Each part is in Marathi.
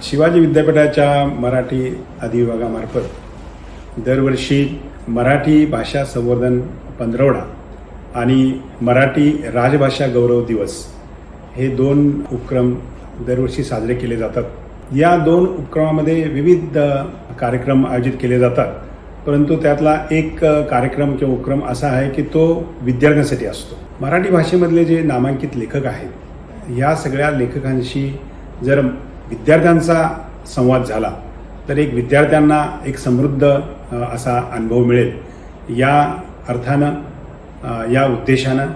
शिवाजी विद्यापीठाच्या मराठी अधिविभागामार्फत दरवर्षी मराठी भाषा संवर्धन पंधरवडा आणि मराठी राजभाषा गौरव दिवस हे दोन उपक्रम दरवर्षी साजरे केले जातात. या दोन उपक्रमामध्ये विविध कार्यक्रम आयोजित केले जातात, परंतु त्यातला एक कार्यक्रम किंवा उपक्रम असा आहे की तो विद्यार्थ्यांसाठी असतो. मराठी भाषेमधले जे नामांकित लेखक आहेत या सगळ्या लेखकांशी जर विद्यार्थ्यांचा संवाद झाला तर विद्यार्थ्यांना एक समृद्ध असा अनुभव मिळेल. या अर्थानं या उद्देशानं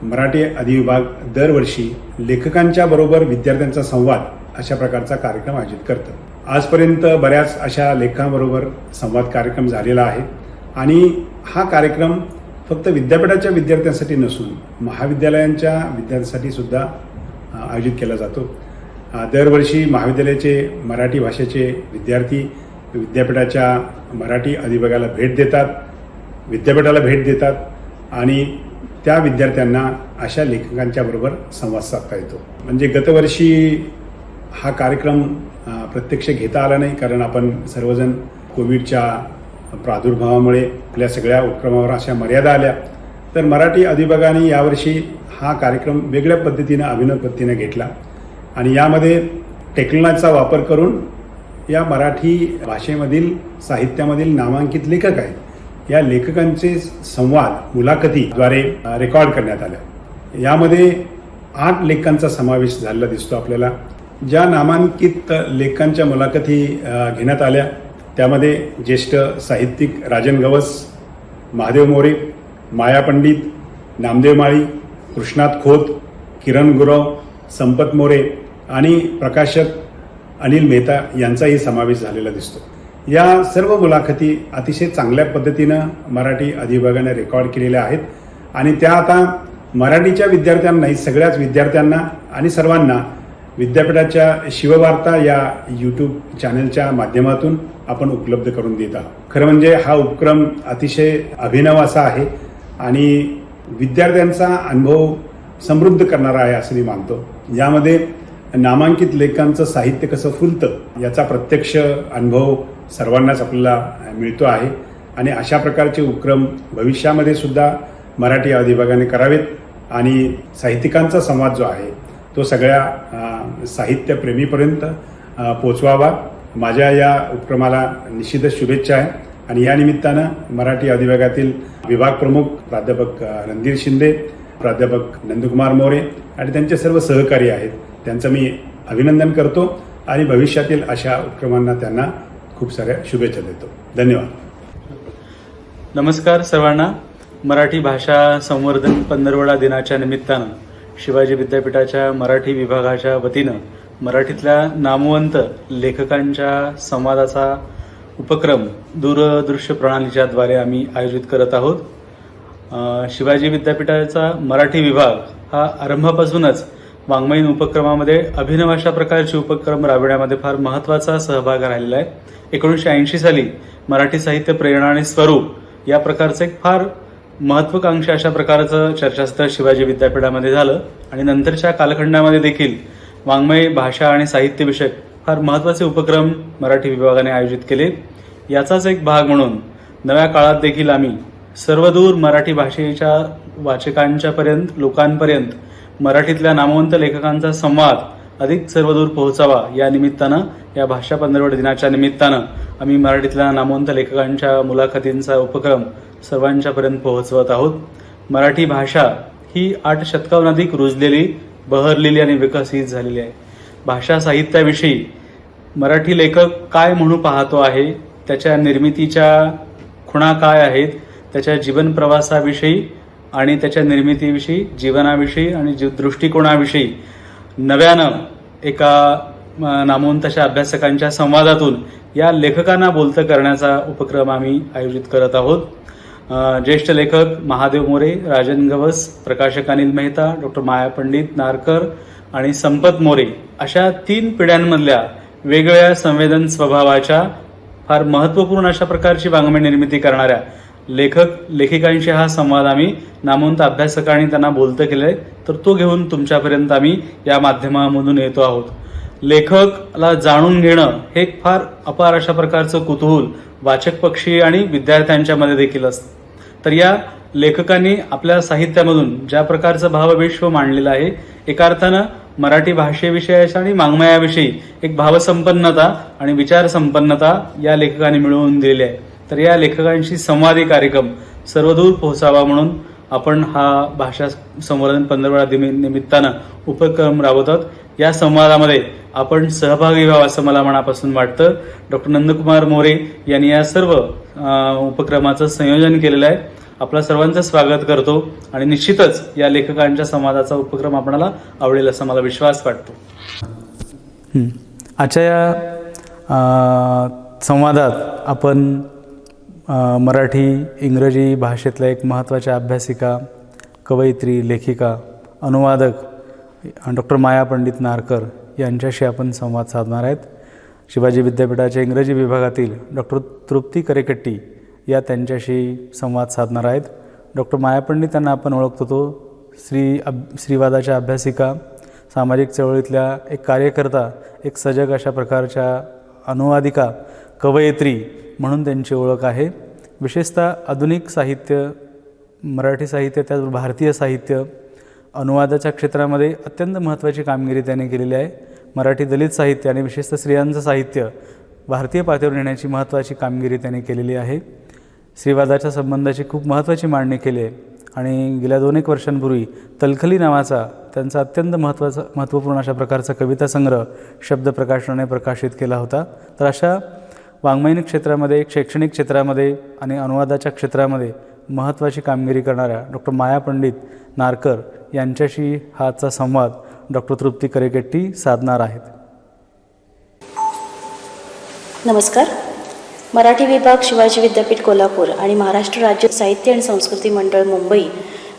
मराठी अधिविभाग दरवर्षी लेखकांच्या बरोबर विद्यार्थ्यांचा संवाद अशा प्रकारचा कार्यक्रम आयोजित करतं. आजपर्यंत बऱ्याच अशा लेखकांबरोबर संवाद कार्यक्रम झालेला आहे आणि हा कार्यक्रम फक्त विद्यापीठाच्या विद्यार्थ्यांसाठी नसून महाविद्यालयांच्या विद्यार्थ्यांसाठी सुद्धा आयोजित केला जातो. दरवर्षी महाविद्यालयाचे मराठी भाषेचे विद्यार्थी विद्यापीठाच्या मराठी अधिविभागाला भेट देतात, विद्यापीठाला भेट देतात आणि त्या विद्यार्थ्यांना अशा लेखकांच्या बरोबर संवाद साधता येतो. म्हणजे गतवर्षी हा कार्यक्रम प्रत्यक्ष घेता आला नाही, कारण आपण सर्वजण कोविडच्या प्रादुर्भावामुळे आपल्या सगळ्या उपक्रमावर अशा मर्यादा आल्या. तर मराठी अधिविभागाने यावर्षी हा कार्यक्रम वेगळ्या पद्धतीनं अभिनव पद्धतीने घेतला आणि यामध्ये टेक्नॉलॉजीचा वापर करून या मराठी भाषेमधील साहित्यामधील नामांकित लेखक आहेत या लेखकांचे संवाद मुलाखतीद्वारे रेकॉर्ड करण्यात आल्या. यामध्ये 8 लेखकांचा समावेश झालेला दिसतो आपल्याला. ज्या नामांकित लेखकांच्या मुलाखती घेण्यात आल्या त्यामध्ये ज्येष्ठ साहित्यिक राजन गवस, महादेव मोरे, माया पंडित, नामदेव माळी, कृष्णात खोत, किरण गुरव, संपत मोरे आणि प्रकाशक अनिल मेहता यांचाही समावेश झालेला दिसतो. या सर्व मुलाखती अतिशय चांगल्या पद्धतीनं मराठी अधिविभागाने रेकॉर्ड केलेल्या आहेत आणि त्या आता मराठीच्या विद्यार्थ्यांनाही सगळ्याच विद्यार्थ्यांना आणि सर्वांना विद्यापीठाच्या शिववार्ता या यूट्यूब चॅनलच्या माध्यमातून आपण उपलब्ध करून देत आहोत. खरं म्हणजे हा उपक्रम अतिशय अभिनव असा आहे आणि विद्यार्थ्यांचा अनुभव समृद्ध करणारा आहे असं मी मानतो. यामध्ये नामांकित लेखकांचं साहित्य कसं फुलतं याचा प्रत्यक्ष अनुभव सर्वांनाच आपल्याला मिळतो आहे आणि अशा प्रकारचे उपक्रम भविष्यामध्ये सुद्धा मराठी अधिविभागाने करावेत आणि साहित्यिकांचा संवाद जो आहे तो सगळ्या साहित्यप्रेमीपर्यंत पोचवावा. माझ्या या उपक्रमाला निश्चितच शुभेच्छा आहे आणि या निमित्तानं मराठी अधिविभागातील विभाग प्रमुख प्राध्यापक रणधीर शिंदे, प्राध्यापक नंदकुमार मोरे आणि त्यांचे सर्व सहकारी आहेत त्यांचं मी अभिनंदन करतो आणि भविष्यातील अशा उपक्रमांना त्यांना खूप साऱ्या शुभेच्छा देतो. धन्यवाद. नमस्कार सर्वांना. मराठी भाषा संवर्धन पंधरवडा दिनाच्या निमित्तानं शिवाजी विद्यापीठाच्या मराठी विभागाच्या वतीनं मराठीतल्या नामवंत लेखकांच्या संवादाचा उपक्रम दूरदृश्य प्रणालीच्याद्वारे आम्ही आयोजित करत आहोत. शिवाजी विद्यापीठाचा मराठी विभाग हा आरंभापासूनच वाङ्मयीन उपक्रमामध्ये अभिनव अशा प्रकारचे उपक्रम राबविण्यामध्ये फार महत्त्वाचा सहभाग राहिलेला आहे. 1980 साली मराठी साहित्य प्रेरणा आणि स्वरूप या प्रकारचं एक फार महत्त्वाकांक्षी अशा प्रकारचं चर्चासत्र शिवाजी विद्यापीठामध्ये झालं आणि नंतरच्या कालखंडामध्ये देखील वाङ्मय भाषा आणि साहित्य विषयक फार महत्त्वाचे उपक्रम मराठी विभागाने आयोजित केले. याचाच एक भाग म्हणून नव्या काळात देखील आम्ही सर्वदूर मराठी भाषेच्या वाचकांच्यापर्यंत लोकांपर्यंत मराठीतल्या नामवंत लेखकांचा संवाद अधिक सर्वदूर पोहोचावा या निमित्तानं या भाषा पंधरवडा दिनाच्या निमित्तानं आम्ही मराठीतल्या नामवंत लेखकांच्या मुलाखतींचा उपक्रम सर्वांच्यापर्यंत पोहोचवत आहोत. मराठी भाषा ही 8 शतकाहून अधिक रुजलेली, बहरलेली आणि विकसित झालेली आहे. भाषा साहित्याविषयी मराठी लेखक काय म्हणू पाहतो आहे, त्याच्या निर्मितीच्या खुणा काय आहेत, त्याच्या जीवन प्रवासाविषयी आणि त्याच्या निर्मितीविषयी, जीवनाविषयी आणि दृष्टिकोनाविषयी नव्यानं एका नामवंत अशा अभ्यासकांच्या संवादातून या लेखकांना बोलतं करण्याचा उपक्रम आम्ही आयोजित करत आहोत. ज्येष्ठ लेखक महादेव मोरे, राजन गवस, प्रकाशक अनिल मेहता, डॉक्टर माया पंडित नारकर आणि संपत मोरे अशा 3 पिढ्यांमधल्या वेगवेगळ्या संवेदन स्वभावाच्या फार महत्त्वपूर्ण अशा प्रकारची वाङ्मय निर्मिती करणाऱ्या लेखिकांशी हा संवाद आम्ही नामवंत अभ्यासकांनी त्यांना बोलतं केलं आहे, तर तो घेऊन तुमच्यापर्यंत आम्ही या माध्यमामधून येतो आहोत. लेखकला जाणून घेणं हे एक फार अपार अशा प्रकारचं कुतूहल वाचक पक्षी आणि विद्यार्थ्यांच्यामध्ये देखील असतं. तर या लेखकांनी आपल्या साहित्यामधून ज्या प्रकारचं भावविश्व मांडलेलं आहे, एका अर्थानं मराठी भाषेविषयी आणि वाङ्मयाविषयी एक भावसंपन्नता आणि विचारसंपन्नता या लेखकांनी मिळवून दिलेली आहे. तर या लेखकांशी संवादी कार्यक्रम सर्वदूर पोहोचावा म्हणून आपण हा भाषा संवर्धन 15 निमित्तानं उपक्रम राबवतात. या संवादामध्ये आपण सहभागी व्हावं असं मला मनापासून वाटतं. डॉक्टर नंदकुमार मोरे यांनी या सर्व उपक्रमाचं संयोजन केलेलं आहे. आपल्या सर्वांचं स्वागत करतो आणि निश्चितच या लेखकांच्या संवादाचा उपक्रम आपणाला आवडेल असा मला विश्वास वाटतो. आजच्या या संवादात आपण मराठी इंग्रजी भाषेतल्या एक महत्त्वाच्या अभ्यासिका, कवयित्री, लेखिका, अनुवादक डॉक्टर माया पंडित नारकर यांच्याशी आपण संवाद साधणार आहेत. शिवाजी विद्यापीठाच्या इंग्रजी विभागातील डॉक्टर तृप्ती करेकट्टी या त्यांच्याशी संवाद साधणार आहेत. डॉक्टर माया पंडित यांना आपण ओळखतो तो स्त्रीवादाच्या अभ्यासिका, सामाजिक चळवळीतल्या एक कार्यकर्ता, एक सजग अशा प्रकारच्या अनुवादिका, कवयित्री म्हणून त्यांची ओळख आहे. विशेषतः आधुनिक साहित्य, मराठी साहित्य, त्याचबरोबर भारतीय साहित्य, अनुवादाच्या क्षेत्रामध्ये अत्यंत महत्त्वाची कामगिरी त्याने केलेली आहे. मराठी दलित साहित्य आणि विशेषतः स्त्रियांचं साहित्य भारतीय पातळीवर नेण्याची महत्त्वाची कामगिरी त्याने केलेली आहे. स्त्रीवादाच्या संबंधाची खूप महत्त्वाची मांडणी केली आहे आणि गेल्या 2-1 वर्षांपूर्वी तलखली नावाचा त्यांचा अत्यंत महत्त्वपूर्ण अशा प्रकारचा कविता संग्रह शब्द प्रकाशनाने प्रकाशित केला होता. तर अशा वाङ्मयिक क्षेत्रामध्ये, शैक्षणिक क्षेत्रामध्ये आणि अनुवादाच्या क्षेत्रामध्ये महत्त्वाची कामगिरी करणाऱ्या डॉक्टर माया पंडित नारकर यांच्याशी हा आजचा संवाद डॉक्टर तृप्ती करेकट्टी साधणार आहेत. नमस्कार. मराठी विभाग, शिवाजी विद्यापीठ कोल्हापूर आणि महाराष्ट्र राज्य साहित्य आणि संस्कृती मंडळ मुंबई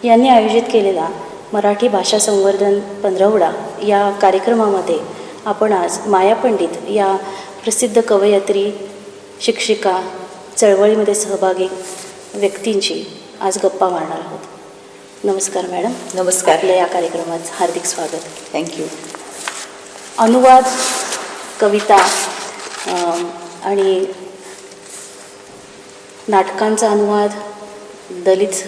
यांनी आयोजित केलेला मराठी भाषा संवर्धन 15 या कार्यक्रमामध्ये आपण आज माया पंडित या प्रसिद्ध कवयित्री, शिक्षिका, चळवळीमध्ये सहभागी व्यक्तींची आज गप्पा मारणार आहोत. नमस्कार मॅडम. नमस्कार. आपल्या या कार्यक्रमात हार्दिक स्वागत. थँक्यू. अनुवाद, कविता आणि नाटकांचा अनुवाद, दलित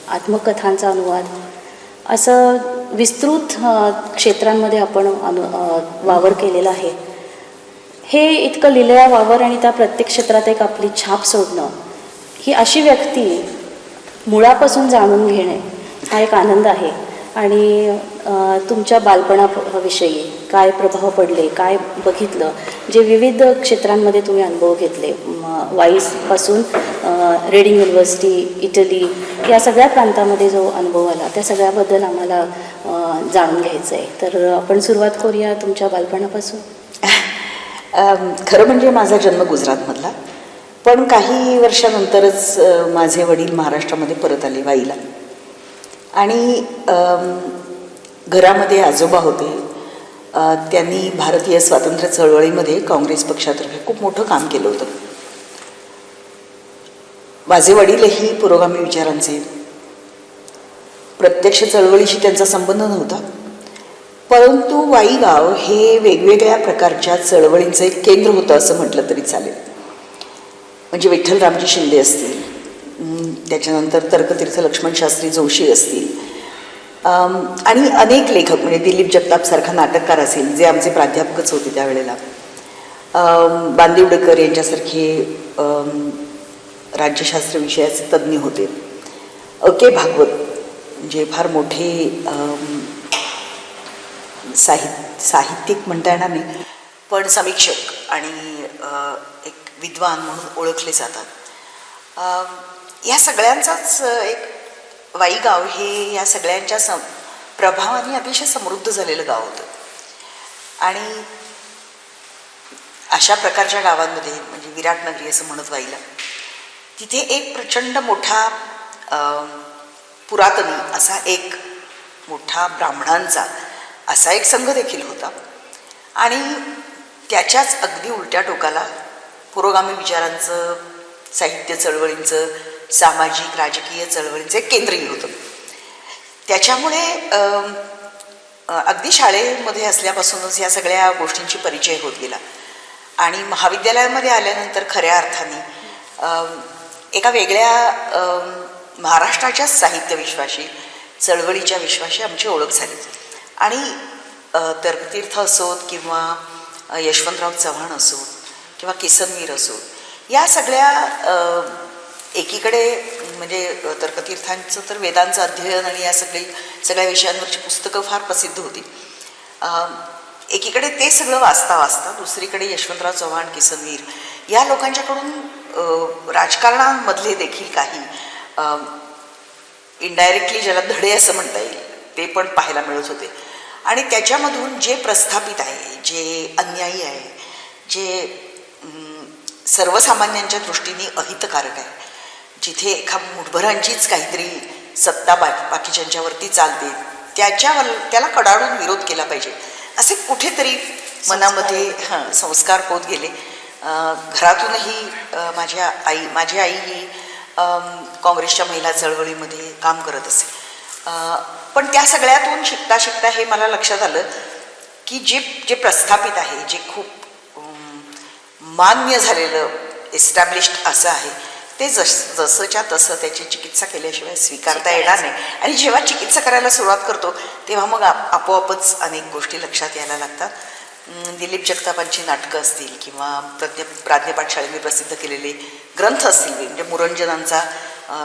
आत्मकथांचा अनुवाद, असं विस्तृत क्षेत्रांमध्ये आपण वावर केलेला आहे. हे इतकं लिहिलेला वावर आणि त्या प्रत्येक क्षेत्रात एक आपली छाप सोडणं, ही अशी व्यक्ती मुळापासून जाणून घेणे हा एक आनंद आहे. आणि तुमच्या बालपणाविषयी काय प्रभाव पडले, काय बघितलं, जे विविध क्षेत्रांमध्ये तुम्ही अनुभव घेतले, वाईसपासून रेडिंग युनिव्हर्सिटी, इटली या सगळ्या प्रांतामध्ये जो अनुभव आला, त्या सगळ्याबद्दल आम्हाला जाणून घ्यायचं आहे. तर आपण सुरुवात करूया तुमच्या बालपणापासून. खरं म्हणजे माझा जन्म गुजरातमधला, पण काही वर्षानंतरच माझे वडील महाराष्ट्रामध्ये परत आले वाईला. आणि घरामध्ये आजोबा होते. त्यांनी भारतीय स्वातंत्र्य चळवळीमध्ये काँग्रेस पक्षातर्फे खूप मोठं काम केलं होतं. माझे वडीलही पुरोगामी विचारांचे. प्रत्यक्ष चळवळीशी त्यांचा संबंध नव्हता, परंतु वाई गाव हे वेगवेगळ्या प्रकारच्या चळवळींचं एक केंद्र होतं असं म्हटलं तरी चालेल. म्हणजे विठ्ठलरामजी शिंदे असतील, त्याच्यानंतर तर्कतीर्थ लक्ष्मणशास्त्री जोशी असतील, आणि अनेक लेखक, म्हणजे दिलीप जगतापसारखा नाटककार असेल, जे आमचे प्राध्यापकच होते त्यावेळेला, बांदिवडेकर यांच्यासारखे राज्यशास्त्र विषयाचे तज्ज्ञ होते, अके भागवत म्हणजे फार मोठे साहित्यिक म्हणता येणार नाही, पण समीक्षक आणि एक विद्वान म्हणून ओळखले जातात. या सगळ्यांचाच एक वाई गाव हे या सगळ्यांच्या प्रभावाने अतिशय समृद्ध झालेलं गाव होतं. आणि अशा प्रकारच्या गावांमध्ये, म्हणजे विराटनगरी असं म्हणत वाईला, तिथे एक प्रचंड मोठा पुरातनी असा एक मोठा ब्राह्मणांचा असा एक संघ देखील होता. आणि त्याच्याच अगदी उलट्या टोकाला पुरोगामी विचारांचं, साहित्य चळवळींचं सामाजिक राजकीय चळवळींचं एक केंद्रही होतं. त्याच्यामुळे अगदी शाळेमध्ये असल्यापासूनच या सगळ्या गोष्टींची परिचय होत गेला आणि महाविद्यालयामध्ये आल्यानंतर खऱ्या अर्थाने एका वेगळ्या महाराष्ट्राच्या साहित्य विश्वाशी चळवळीच्या विश्वाशी आमची ओळख झाली. आणि तर्कतीर्थ असोत किंवा यशवंतराव चव्हाण असोत किंवा किसनवीर असोत, या सगळ्या एकीकडे म्हणजे तर्कतीर्थांचं तर वेदांचं अध्ययन आणि या सगळ्या विषयांवरची पुस्तकं फार प्रसिद्ध होती. एकीकडे ते सगळं वाचता दुसरीकडे यशवंतराव चव्हाण, किसनवीर या लोकांच्याकडून राजकारणामधले देखील काही इनडायरेक्टली ज्याला धडे असं म्हणता येईल ते पण पाहायला मिळत होते. आणि त्याच्यामधून जे प्रस्थापित आहे, जे अन्यायी आहे, जे सर्वसामान्यांच्या दृष्टीने अहितकारक आहे, जिथे एका मुठभरांचीच काहीतरी सत्ता बाकीच्यांच्यावरती चालते, त्याला कडाडून विरोध केला पाहिजे असे कुठेतरी मनामध्ये संस्कार होत गेले. घरातूनही माझी आई ही काँग्रेसच्या महिला चळवळीमध्ये काम करत असे. पण त्या सगळ्यातून शिकता हे मला लक्षात आलं की जे प्रस्थापित आहे, जे खूप मान्य झालेलं एस्टॅब्लिश्ड असं आहे, ते जसंच्या तसं त्याची चिकित्सा केल्याशिवाय स्वीकारता येणार नाही. आणि जेव्हा चिकित्सा करायला सुरुवात करतो तेव्हा मग आपोआपच अनेक गोष्टी लक्षात यायला लागतात. दिलीप जगतापांची नाटकं असतील किंवा प्राज्ञपाठ शाळेने प्रसिद्ध केलेले ग्रंथ असतील, म्हणजे मुरंजनांचा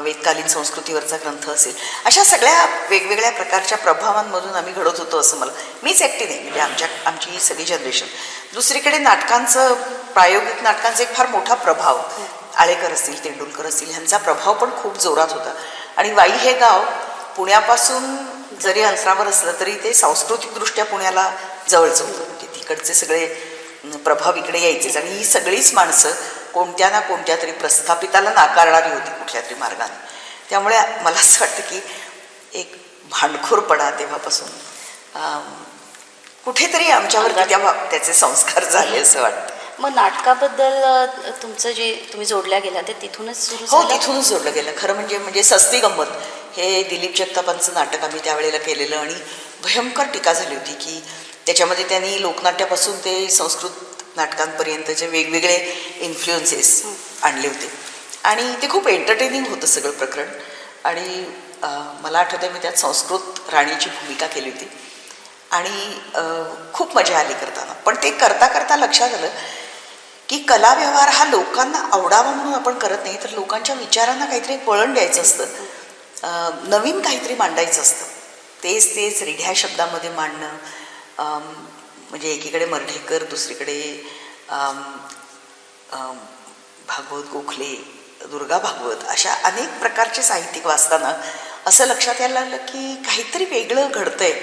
वेदकालीन संस्कृतीवरचा ग्रंथ असेल, अशा सगळ्या वेगवेगळ्या प्रकारच्या प्रभावांमधून आम्ही घडत होतो असं मीच एकटी नाही, म्हणजे आमची ही सगळी जनरेशन. दुसरीकडे प्रायोगिक नाटकांचा एक फार मोठा प्रभाव, आळेकर असतील, तेंडुलकर असतील, ह्यांचा प्रभाव पण खूप जोरात होता. आणि वाई हे गाव पुण्यापासून जरी अंतरावर असलं तरी ते सांस्कृतिकदृष्ट्या पुण्याला जवळचं होतं. म्हणजे तिकडचे सगळे प्रभाव इकडे यायचेच आणि ही सगळीच माणसं कोणत्या ना कोणत्या तरी प्रस्थापिताला नाकारणारी होती कुठल्या तरी मार्गाने. त्यामुळे मला असं वाटतं की एक भांडखोरपणा तेव्हापासून कुठेतरी आमच्यावर त्याचे संस्कार झाले असं वाटतं. मग नाटकाबद्दल तुमचं जे तुम्ही जोडल्या गेला ते तिथूनच सुरू हो, झालं? तिथूनच जोडलं गेलं. खरं म्हणजे सस्ती गंमत हे दिलीप जगतापांचं नाटक आम्ही त्यावेळेला केलेलं आणि भयंकर टीका झाली होती की त्याच्यामध्ये त्यांनी लोकनाट्यापासून ते संस्कृत नाटकांपर्यंतचे वेगवेगळे इन्फ्लुएन्सेस आणले होते आणि ते खूप एंटरटेनिंग होतं सगळं प्रकरण. आणि मला आठवतं मी त्यात संस्कृत राणीची भूमिका केली होती आणि खूप मजा आली करताना. पण ते करता लक्षात आलं की कलाव्यवहार हा लोकांना आवडावा म्हणून आपण करत नाही, तर लोकांच्या विचारांना काहीतरी वळण द्यायचं असतं, नवीन काहीतरी मांडायचं असतं. तेच रिढ्या शब्दामध्ये मांडणं, म्हणजे एकीकडे मर्ढेकर, दुसरीकडे भागवत गोखले, दुर्गा भागवत, अशा अनेक प्रकारचे साहित्यिक वाचताना असं लक्षात यायला लागलं की काहीतरी वेगळं घडतंय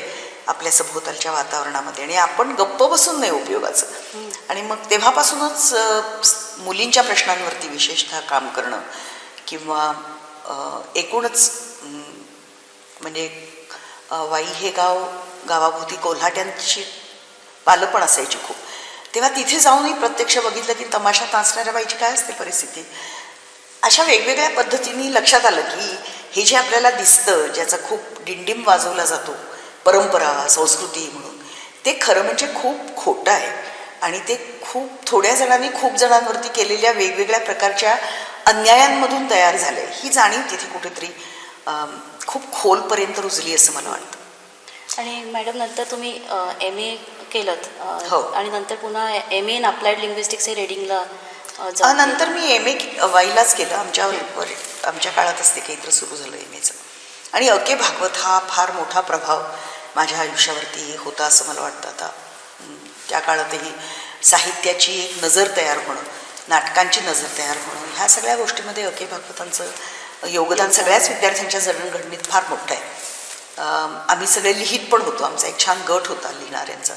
आपल्या सभोवतालच्या वातावरणामध्ये आणि आपण गप्प बसून नाही उपयोगाचं. आणि मग तेव्हापासूनच मुलींच्या प्रश्नांवरती विशेषतः काम करणं किंवा एकूणच म्हणजे वाई हे गावाभोवती कोल्हाट्यांची पालं पण असायची खूप. तेव्हा तिथे जाऊनही प्रत्यक्ष बघितलं की तमाशा नाचणाऱ्या बाईची काय असते परिस्थिती. अशा वेगवेगळ्या पद्धतीने लक्षात आलं की हे जे आपल्याला दिसतं, ज्याचा खूप डिंडिम वाजवला जातो, परंपरा संस्कृती म्हणून, ते खरं म्हणजे खूप खोटं आहे आणि ते खूप थोड्या जणांनी खूप जणांवरती केलेल्या वेगवेगळ्या प्रकारच्या अन्यायांमधून तयार झालं. ही जाणीव तिथे कुठेतरी खूप खोलपर्यंत रुजली असं मला वाटतं. आणि मॅडम नंतर तुम्ही MA केलं हो. आणि नंतर पुन्हा MA इन अप्लाइड लिंग्विस्टिक्स हे रीडिंगला नंतर मी MA वाईलाच केलं. आमच्या काळातच ते केंद्र सुरू झालं MAचं. आणि अके भागवत हा फार मोठा प्रभाव माझ्या आयुष्यावरती होता असं मला वाटतं. आता त्या काळातही साहित्याची एक नजर तयार होणं, नाटकांची नजर तयार होणं, ह्या सगळ्या गोष्टीमध्ये अके भागवतांचं योगदान सगळ्याच विद्यार्थ्यांच्या जडणघडणीत फार मोठं आहे. आम्ही सगळे लिहित पण होतो. आमचा एक छान गट होता लिहिणाऱ्यांचा.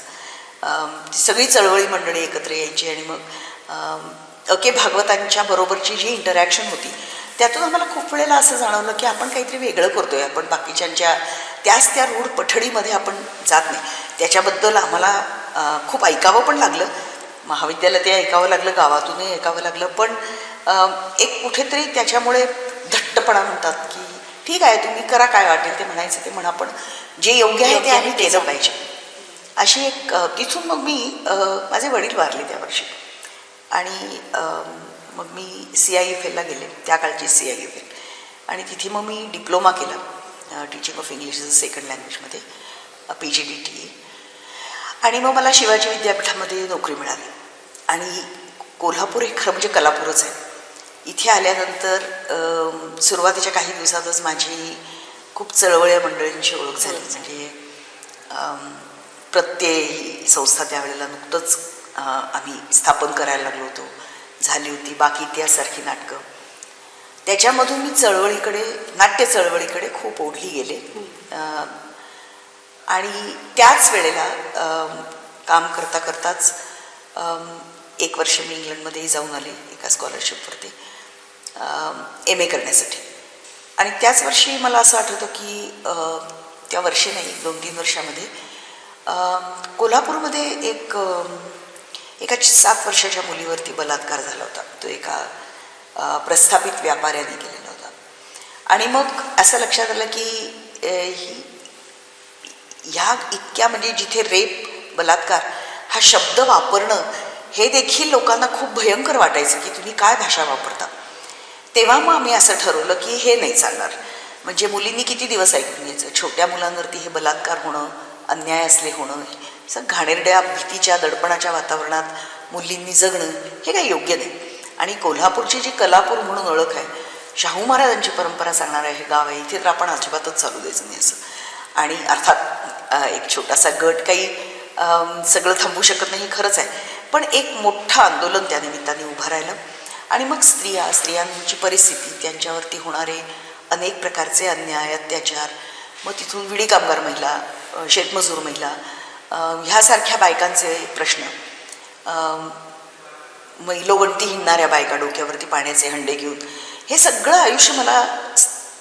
ती सगळी चळवळी मंडळी एकत्र यायची आणि मग अके भागवतांच्या बरोबरची जी इंटरॅक्शन होती त्यातून आम्हाला खूप वेळेला असं जाणवलं की आपण काहीतरी वेगळं करतोय. आपण बाकीच्यांच्या त्या रूढ पठडीमध्ये आपण जात नाही. त्याच्याबद्दल आम्हाला खूप ऐकावं पण लागलं. महाविद्यालयात ऐकावं लागलं, गावातूनही ऐकावं लागलं. पण एक कुठेतरी त्याच्यामुळे धट्टपणा म्हणतात की ठीक आहे तुम्ही करा, काय वाटेल ते म्हणायचं ते म्हणा, पण जे योग्य आहे ते आम्ही केलं पाहिजे. अशी एक तिथून मग मी माझे वडील वारले त्या वर्षी आणि मग मी CIFLला गेले, त्या काळची CIFL, आणि तिथे मग मी डिप्लोमा केला टीचिंग ऑफ इंग्लिश सेकंड लँग्वेजमध्ये, PGDTA. आणि मग मला शिवाजी विद्यापीठामध्ये नोकरी मिळाली. आणि कोल्हापूर हे खरं म्हणजे कलापूरच आहे. इथे आल्यानंतर सुरुवातीच्या काही दिवसातच माझी खूप चळवळ्या मंडळींची ओळख झाली. म्हणजे प्रत्यय ही संस्था त्यावेळेला नुकतंच आम्ही स्थापन करायला लागलो होतो, झाली होती. बाकी इतिहासासारखी नाटकं, त्याच्यामधून मी चळवळीकडे, नाट्य चळवळीकडे खूप ओढली गेले. आणि त्याच वेळेला काम करता करताच 1 वर्ष मी इंग्लंडमध्येही जाऊन आले एका स्कॉलरशिपवरती MA करण्यासाठी. आणि त्याच वर्षी मला असं आठवतं की त्या वर्षी नाही 2-3 वर्षामध्ये कोल्हापूरमध्ये एका 7 वर्षाच्या मुलीवरती बलात्कार झाला होता. तो एका प्रस्थापित व्यापाऱ्याने केलेला होता. आणि मग असं लक्षात आलं की ह्या इतक्या म्हणजे जिथे रेप, बलात्कार हा शब्द वापरणं हे देखील लोकांना खूप भयंकर वाटायचं की तुम्ही काय भाषा वापरता. तेव्हा मग आम्ही असं ठरवलं की हे नाही चालणार. म्हणजे मुलींनी किती दिवस ऐकून घ्यायचं, छोट्या मुलांवरती हे बलात्कार होणं, अन्याय असले होणं, असं घाणेरड्या भीतीच्या दडपणाच्या वातावरणात मुलींनी जगणं हे काही योग्य नाही. आणि कोल्हापूरची जी कलापूर म्हणून ओळख आहे, शाहू महाराजांची परंपरा सांगणारं हे गाव आहे, इथे तर आपण अजिबातच चालू द्यायचं नाही असं. आणि अर्थात एक छोटासा गट काही सगळं थांबवू शकत नाही, खरंच आहे, पण एक मोठं आंदोलन त्या निमित्ताने उभं राहिलं. आणि मग स्त्रियांची परिस्थिती, त्यांच्यावरती होणारे अनेक प्रकारचे अन्याय, अत्याचार, मग तिथून विडी कामगार महिला, शेतमजूर महिला, ह्यासारख्या बायकांचे प्रश्न, मैलोगंती हिंडणाऱ्या बायका डोक्यावरती पाण्याचे हंडे घेऊन, हे सगळं आयुष्य मला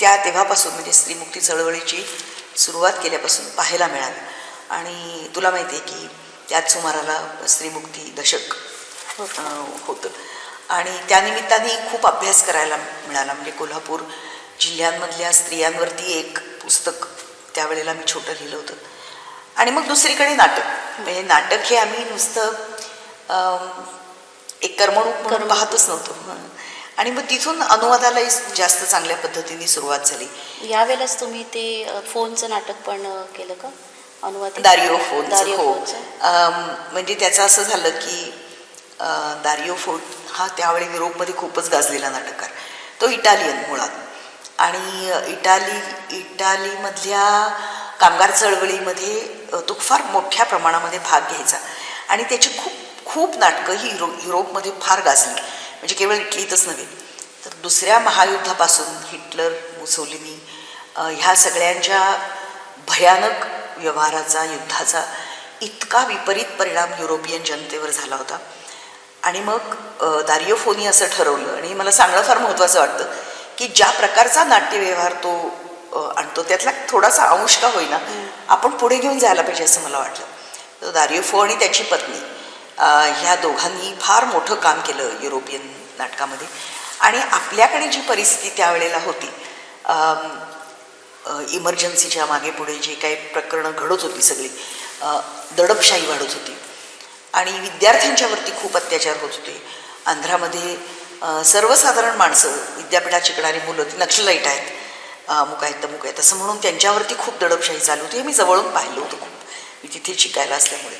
तेव्हापासून म्हणजे स्त्रीमुक्ती चळवळीची सुरुवात केल्यापासून पाहायला मिळालं. आणि तुला माहिती आहे की त्याच सुमाराला स्त्रीमुक्ती दशक होतं. आणि त्यानिमित्ताने खूप अभ्यास करायला मिळाला. म्हणजे कोल्हापूर जिल्ह्यांमधल्या स्त्रियांवरती एक पुस्तक त्यावेळेला मी छोटं लिहिलं होतं. आणि मग दुसरीकडे नाटक, म्हणजे नाटक हे आम्ही नुसतं एक करमणूक म्हणून पाहतच नव्हतो. आणि मग तिथून अनुवादालाही जास्त चांगल्या पद्धतीने सुरुवात झाली. यावेळेलाच तुम्ही ते फोनचं नाटक पण केलं का, अनुवाद? दारियो फोनचं, हो. म्हणजे त्याचं असं झालं की दारियो फोन हा त्यावेळी युरोपमध्ये खूपच गाजलेला नाटककार, तो इटालियन मुळात. आणि इटालीमधल्या कामगार चळवळीमध्ये तो फार मोठ्या प्रमाणामध्ये भाग घ्यायचा. आणि त्याची खूप नाटकं ही युरोपमध्ये फार गाजली. म्हणजे केवळ इटलीतच नव्हे तर दुसऱ्या महायुद्धापासून हिटलर, मुसोलिनी ह्या सगळ्यांच्या भयानक व्यवहाराचा, युद्धाचा इतका विपरीत परिणाम युरोपियन जनतेवर झाला होता. आणि मग दारियो फोनी असं ठरवलं, आणि मला सांगणं फार महत्त्वाचं वाटतं की ज्या प्रकारचा नाट्यव्यवहार तो आणतो त्यातला थोडासा अंश का होईना आपण पुढे घेऊन जायला पाहिजे असं मला वाटलं. तर दारियो फो आणि त्याची पत्नी ह्या दोघांनी फार मोठं काम केलं युरोपियन नाटकामध्ये. आणि आपल्याकडे जी परिस्थिती त्यावेळेला होती, इमर्जन्सीच्या मागे पुढे जे काही प्रकरणं घडत होती, सगळी दडपशाही वाढत होती आणि विद्यार्थ्यांच्यावरती खूप अत्याचार होत होते. आंध्रामध्ये सर्वसाधारण माणसं, विद्यापीठात शिकणारी मुलं ती नक्षलाईट आहेत, अमुक आहेत असं म्हणून त्यांच्यावरती खूप दडपशाही चालू होती. हे मी जवळून पाहिलं होतं खूप, मी तिथे शिकायला असल्यामुळे.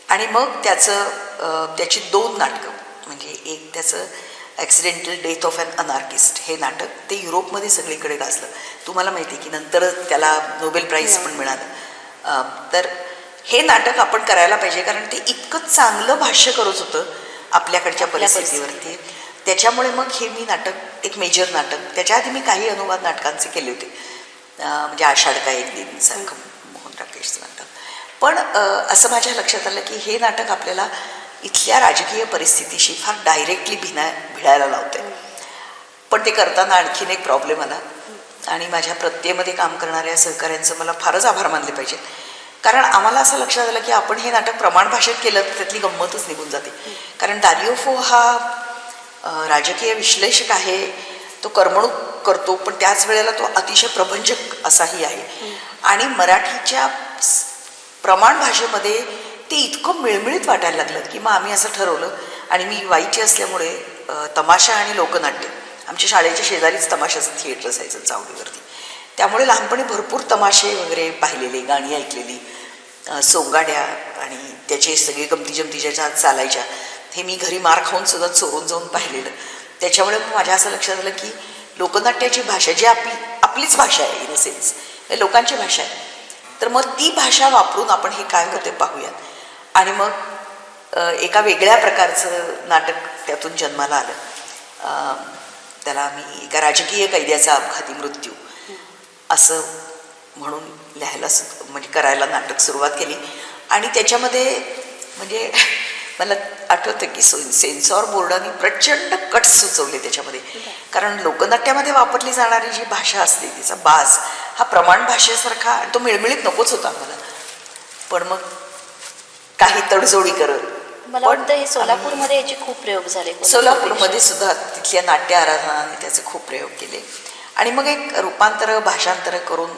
आणि मग त्याची 2 नाटकं, म्हणजे एक त्याचं accidental death of an anarchist हे नाटक, ते युरोपमध्ये सगळीकडे गाजलं. तुम्हाला माहिती आहे की नंतर त्याला नोबेल प्राईज पण मिळालं. तर हे नाटक आपण करायला पाहिजे, कारण ते इतकं चांगलं भाष्य करत होतं आपल्याकडच्या परिस्थितीवरती. त्याच्यामुळे मग हे मी नाटक, एक मेजर नाटक, त्याच्या आधी मी काही अनुवाद नाटकांचे केले होते, म्हणजे आषाढ का एक दिन सारखं मोहन राकेशचं नाटक. पण असं माझ्या लक्षात आलं की हे नाटक आपल्याला इथल्या राजकीय परिस्थितीशी फार डायरेक्टली भिडायला लावतं आहे. पण ते करताना आणखीन एक प्रॉब्लेम आला, आणि माझ्या प्रत्येमध्ये काम करणाऱ्या सहकाऱ्यांचं मला फारच आभार मानले पाहिजे. कारण आम्हाला असं लक्षात आलं की आपण हे नाटक प्रमाण भाषेत केलं तर त्यातली गंमतच निघून जाते. कारण दारियो फो हा राजकीय विश्लेषक आहे, तो करमणूक करतो, पण त्याच वेळेला तो अतिशय प्रभंजक असाही आहे. आणि मराठीच्या प्रमाण भाषेमध्ये ते इतकं मिळमिळीत वाटायला लागलं की मग आम्ही असं ठरवलं. आणि मी वाईची असल्यामुळे तमाशा आणि लोकनाट्य, आमच्या शाळेच्या शेजारीच तमाशाचं थिएटर असायचं चावडीवरती, त्यामुळे लहानपणी भरपूर तमाशे वगैरे पाहिलेले, गाणी ऐकलेली, सोंगाड्या आणि त्याचे सगळे गमती जमती ज्याच्या चालायच्या, हे मी घरी मार खाऊन सुद्धा चोरून जाऊन पाहिलेलं. त्याच्यामुळे माझ्या असं लक्षात आलं की लोकनाट्याची भाषा जी आपलीच भाषा आहे, इन अ सेन्स लोकांची भाषा आहे, तर मग ती भाषा वापरून आपण हे काय होते पाहूयात. आणि मग एका वेगळ्या प्रकारचं नाटक त्यातून जन्माला आलं. त्याला मी एका राजकीय कैद्याचा अपघाती मृत्यू असं म्हणून लिहायला म्हणजे करायला नाटक सुरुवात केली. आणि त्याच्यामध्ये म्हणजे मला आठवतं की सेन्सॉर बोर्डाने प्रचंड कट सुचवले त्याच्यामध्ये, कारण लोकनाट्यामध्ये वापरली जाणारी जी भाषा असते तिचा बाज हा प्रमाण भाषेसारखा, तो मिळमिळीत नकोच होता मला. पण मग काही तडजोडी करत मला वाटतं हे सोलापूरमध्ये याचे खूप प्रयोग झाले. सोलापूरमध्ये सुद्धा तिथल्या नाट्य आराधनाने त्याचे खूप प्रयोग केले. आणि मग एक रूपांतर भाषांतर करून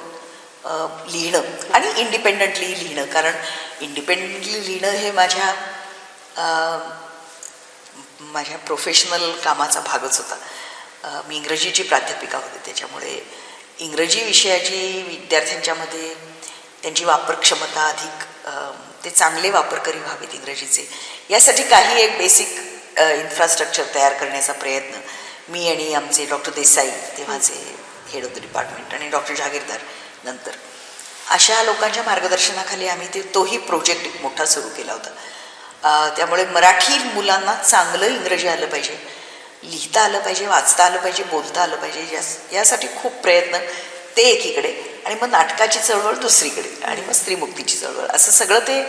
लिहिणं आणि इंडिपेंडंटली लिहिणं, कारण इंडिपेंडंटली लिहिणं हे माझ्या प्रोफेशनल कामाचा भागच होता. मी इंग्रजीची प्राध्यापिका होते, त्याच्यामुळे इंग्रजी विषयाची विद्यार्थ्यांच्यामध्ये त्यांची वापरक्षमता अधिक, ते चांगले वापरकरी व्हावेत इंग्रजीचे, यासाठी काही एक बेसिक इन्फ्रास्ट्रक्चर तयार करण्याचा प्रयत्न मी आणि आमचे डॉक्टर देसाई, तेव्हाचे हेड ऑफ द डिपार्टमेंट, आणि डॉक्टर जहागीरदार नंतर, अशा लोकांच्या मार्गदर्शनाखाली आम्ही तोही प्रोजेक्ट मोठा सुरू केला होता. त्यामुळे मराठी मुलांना चांगलं इंग्रजी आलं पाहिजे, लिहिता आलं पाहिजे, वाचता आलं पाहिजे, बोलता आलं पाहिजे, यासाठी खूप प्रयत्न ते एकीकडे, आणि मग नाटकाची चळवळ दुसरीकडे, आणि मग स्त्रीमुक्तीची चळवळ, असं सगळं ते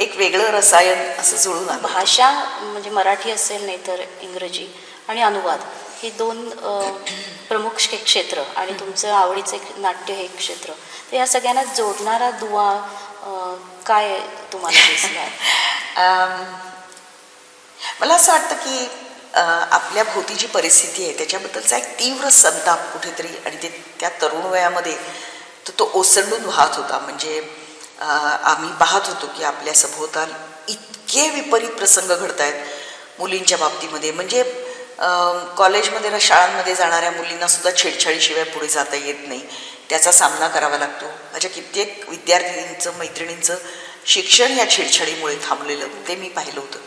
एक वेगळं रसायन असं जुळून आलं. भाषा म्हणजे मराठी असेल नाही तर इंग्रजी आणि अनुवाद हे दोन प्रमुख क्षेत्र, आणि तुमचं आवडीचं एक नाट्य हे क्षेत्र, तर या सगळ्यांना जोडणारा दुवा काय तुम्हाला दिसला? मला असं वाटतं की आपल्या भोवती जी परिस्थिती आहे त्याच्याबद्दलचा एक तीव्र संताप कुठेतरी, आणि ते त्या तरुण वयामध्ये तो ओसंडून वाहत होता. म्हणजे आम्ही पाहत होतो की आपल्या सभोवताल इतके विपरीत प्रसंग घडत आहेत मुलींच्या बाबतीमध्ये. म्हणजे कॉलेजमध्ये शाळांमध्ये जाणाऱ्या मुलींना सुद्धा छेडछाडीशिवाय पुढे जाता येत नाही, त्याचा सामना करावा लागतो. माझ्या कित्येक विद्यार्थिनींचं, मैत्रिणींचं शिक्षण या छेडछाडीमुळे थांबलेलं ते मी पाहिलं होतं.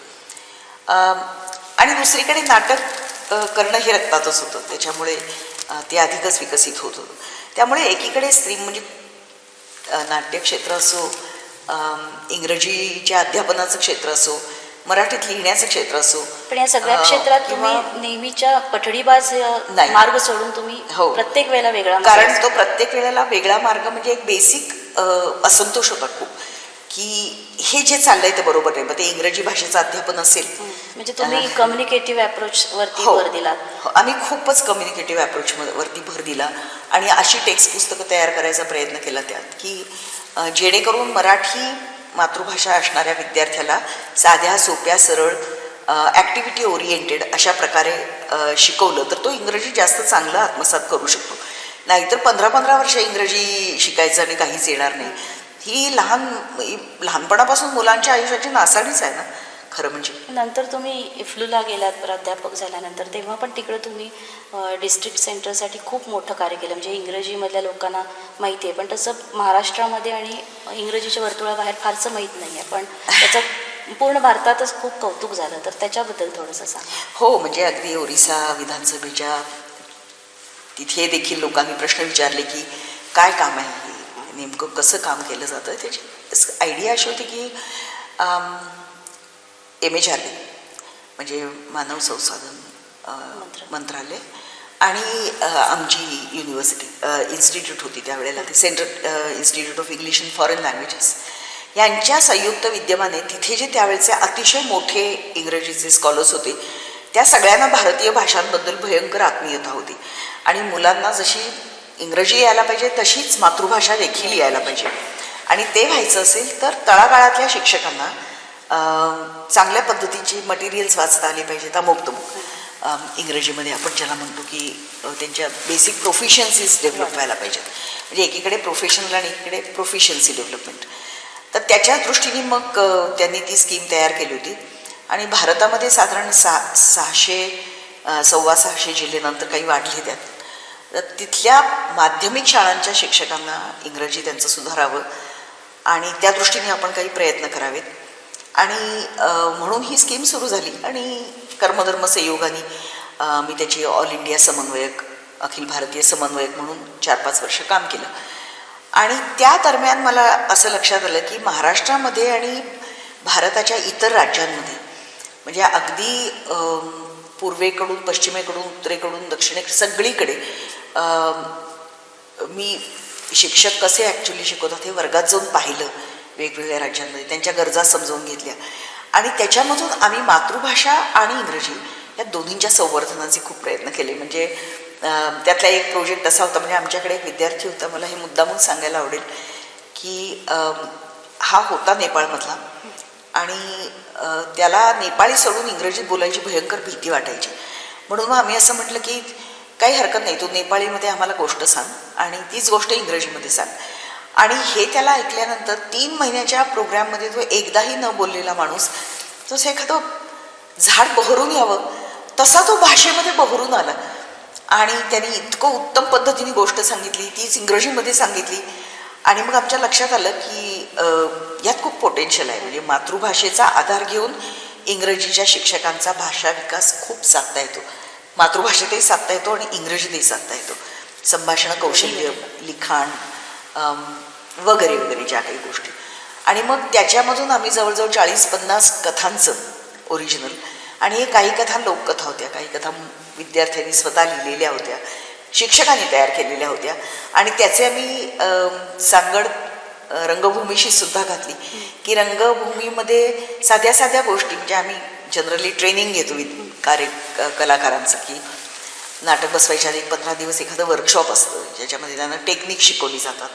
आणि दुसरीकडे नाटक करणं हे रक्तातच होतं, त्याच्यामुळे ते अधिकच विकसित होत होतं. त्यामुळे एकीकडे स्त्री म्हणजे नाट्यक्षेत्र असो, इंग्रजीच्या अध्यापनाचं क्षेत्र असो, मराठीत लिहिण्याचं क्षेत्र असो, पण या सगळ्या क्षेत्रात तुम्ही नेहमीच्या पठडीबाज मार्ग सोडून तुम्ही प्रत्येक वेळेला वेगळा, कारण तो प्रत्येक वेळेला वेगळा मार्ग म्हणजे एक बेसिक असंतोष होता खूप, की हे जे चाललंय ते बरोबर नाही. मग ते इंग्रजी भाषेचं अध्यापन असेल, म्हणजे तुम्ही कम्युनिकेटिव्ह अप्रोच वरती भर दिलात. आम्ही खूपच कम्युनिकेटिव्ह अप्रोच वरती भर दिला, आणि अशी टेक्स्ट पुस्तकं तयार करायचा प्रयत्न केला त्यात, की जेणेकरून मराठी मातृभाषा असणाऱ्या विद्यार्थ्याला साध्या, सोप्या, सरळ, ॲक्टिव्हिटी ओरिएंटेड अशा प्रकारे शिकवलं तर तो इंग्रजी जास्त चांगलं आत्मसात करू शकतो. नाहीतर 15-15 वर्ष इंग्रजी शिकायचं आणि काहीच येणार नाही. ही लहानपणापासून मुलांच्या आयुष्याची नासाडीच आहे ना खरं म्हणजे. नंतर तुम्ही इफ्लूला गेलात प्राध्यापक झाल्यानंतर, तेव्हा पण तिकडे तुम्ही डिस्ट्रिक्ट सेंटरसाठी खूप मोठं कार्य केलं. म्हणजे इंग्रजीमधल्या लोकांना माहिती आहे, पण तसं महाराष्ट्रामध्ये आणि इंग्रजीच्या वर्तुळाबाहेर फारसं माहीत नाही आहे, पण त्याचं पूर्ण भारतातच खूप कौतुक झालं. तर त्याच्याबद्दल थोडंसं सांगा. हो, म्हणजे अगदी ओरिसा विधानसभेच्या तिथे देखील लोकांनी प्रश्न विचारले की काय काम आहे, नेमकं कसं काम केलं जातं. त्याची आयडिया अशी होती की MHRD म्हणजे मानव संसाधन मंत्रालय आणि आमची युनिव्हर्सिटी इन्स्टिट्यूट होती त्यावेळेला, ते central institute of English and foreign languages, यांच्या संयुक्त विद्यमाने तिथे जे त्यावेळेचे अतिशय मोठे इंग्रजीचे स्कॉलर्स होते, त्या सगळ्यांना भारतीय भाषांबद्दल भयंकर आत्मीयता होती. आणि मुलांना जशी इंग्रजी यायला पाहिजे तशीच मातृभाषा देखील यायला पाहिजे, आणि ते व्हायचं असेल तर तळागाळातल्या शिक्षकांना चांगल्या पद्धतीची मटेरियल्स वाचता आली पाहिजेत, अमुक इंग्रजीमध्ये आपण ज्याला म्हणतो की त्यांच्या बेसिक प्रोफिशियन्सीज डेव्हलप व्हायला पाहिजेत. म्हणजे एकीकडे प्रोफेशनल आणि एकीकडे प्रोफिशियन्सी डेव्हलपमेंट. तर त्याच्या दृष्टीने मग त्यांनी ती स्कीम तयार केली होती. आणि भारतामध्ये साधारण 600 जिल्हे नंतर काही वाढले त्यात. तर तिथल्या माध्यमिक शाळांच्या शिक्षकांना इंग्रजी त्यांचं सुधारावं आणि त्या दृष्टीने आपण काही प्रयत्न करावेत. आणि म्हणून ही स्कीम सुरू झाली. आणि कर्मधर्म संयोगाने मी त्याची ऑल इंडिया समन्वयक, अखिल भारतीय समन्वयक म्हणून 4-5 वर्ष काम केलं. आणि त्या दरम्यान मला असं लक्षात आलं की महाराष्ट्रामध्ये आणि भारताच्या इतर राज्यांमध्ये म्हणजे अगदी पूर्वेकडून पश्चिमेकडून उत्तरेकडून दक्षिणेकडे सगळीकडे मी शिक्षक कसे ॲक्च्युली शिकवतात हे वर्गात जाऊन पाहिलं वेगवेगळ्या राज्यांमध्ये, त्यांच्या गरजा समजावून घेतल्या. आणि त्याच्यामधून आम्ही मातृभाषा आणि इंग्रजी या दोन्हींच्या संवर्धनाचे खूप प्रयत्न केले. म्हणजे त्यातला एक प्रोजेक्ट असा होता, म्हणजे आमच्याकडे एक विद्यार्थी होता, मला हे मुद्दामून सांगायला आवडेल की हा होता नेपाळमधला आणि त्याला नेपाळी सोडून इंग्रजीत बोलायची भयंकर भीती वाटायची. म्हणून मग आम्ही असं म्हटलं की काही हरकत नाही, तू नेपाळीमध्ये आम्हाला गोष्ट सांग आणि तीच गोष्ट इंग्रजीमध्ये सांग. आणि हे त्याला ऐकल्यानंतर 3 महिन्याच्या प्रोग्रॅममध्ये तो एकदाही न बोललेला माणूस, तसं एखादं झाड बहरून यावं तसा तो भाषेमध्ये बहरून आला. आणि त्याने इतकं उत्तम पद्धतीने गोष्ट सांगितली, तीच इंग्रजीमध्ये सांगितली. आणि मग आमच्या लक्षात आलं की यात खूप पोटेन्शियल आहे. म्हणजे मातृभाषेचा आधार घेऊन इंग्रजीच्या शिक्षकांचा भाषा विकास खूप साधता येतो. मातृभाषेतही साधता येतो आणि इंग्रजीतही साधता येतो. संभाषण कौशल्य, लिखाण वगैरे वगैरे ज्या काही गोष्टी. आणि मग त्याच्यामधून आम्ही जवळजवळ 40-50 कथांचं ओरिजिनल, आणि हे काही कथा लोककथा होत्या, काही कथा विद्यार्थ्यांनी स्वतः लिहिलेल्या होत्या, शिक्षकांनी तयार केलेल्या होत्या. आणि त्याचे आम्ही सांगड रंगभूमीशी सुद्धा घातली की रंगभूमीमध्ये साध्या साध्या गोष्टी, म्हणजे आम्ही जनरली ट्रेनिंग घेतो कलाकारांचं की नाटक बसवायच्या आधी 15 दिवस एखादं वर्कशॉप असतं ज्याच्यामध्ये त्यांना टेक्निक शिकवली जातात.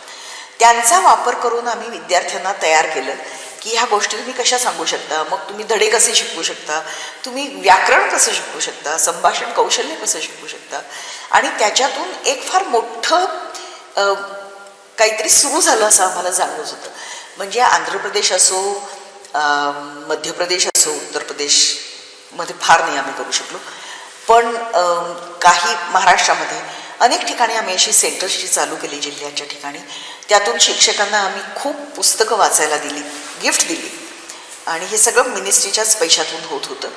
त्यांचा वापर करून आम्ही विद्यार्थ्यांना तयार केलं की ह्या गोष्टी तुम्ही कशा सांगू शकता, मग तुम्ही धडे कसे शिकवू शकता, तुम्ही व्याकरण कसं शिकवू शकता, संभाषण कौशल्य कसं शिकवू शकता. आणि त्याच्यातून एक फार मोठं काहीतरी सुरू झालं असं आम्हाला जाणवत होतं. म्हणजे आंध्र प्रदेश असो, मध्य प्रदेश असो, उत्तर प्रदेशमध्ये फार नाही आम्ही करू शकलो, पण काही महाराष्ट्रामध्ये अनेक ठिकाणी आम्ही अशी सेंटर्सची चालू केली जिल्ह्याच्या ठिकाणी. त्यातून शिक्षकांना आम्ही खूप पुस्तकं वाचायला दिली, गिफ्ट दिली. आणि हे सगळं मिनिस्ट्रीच्याच पैशातून होत होतं.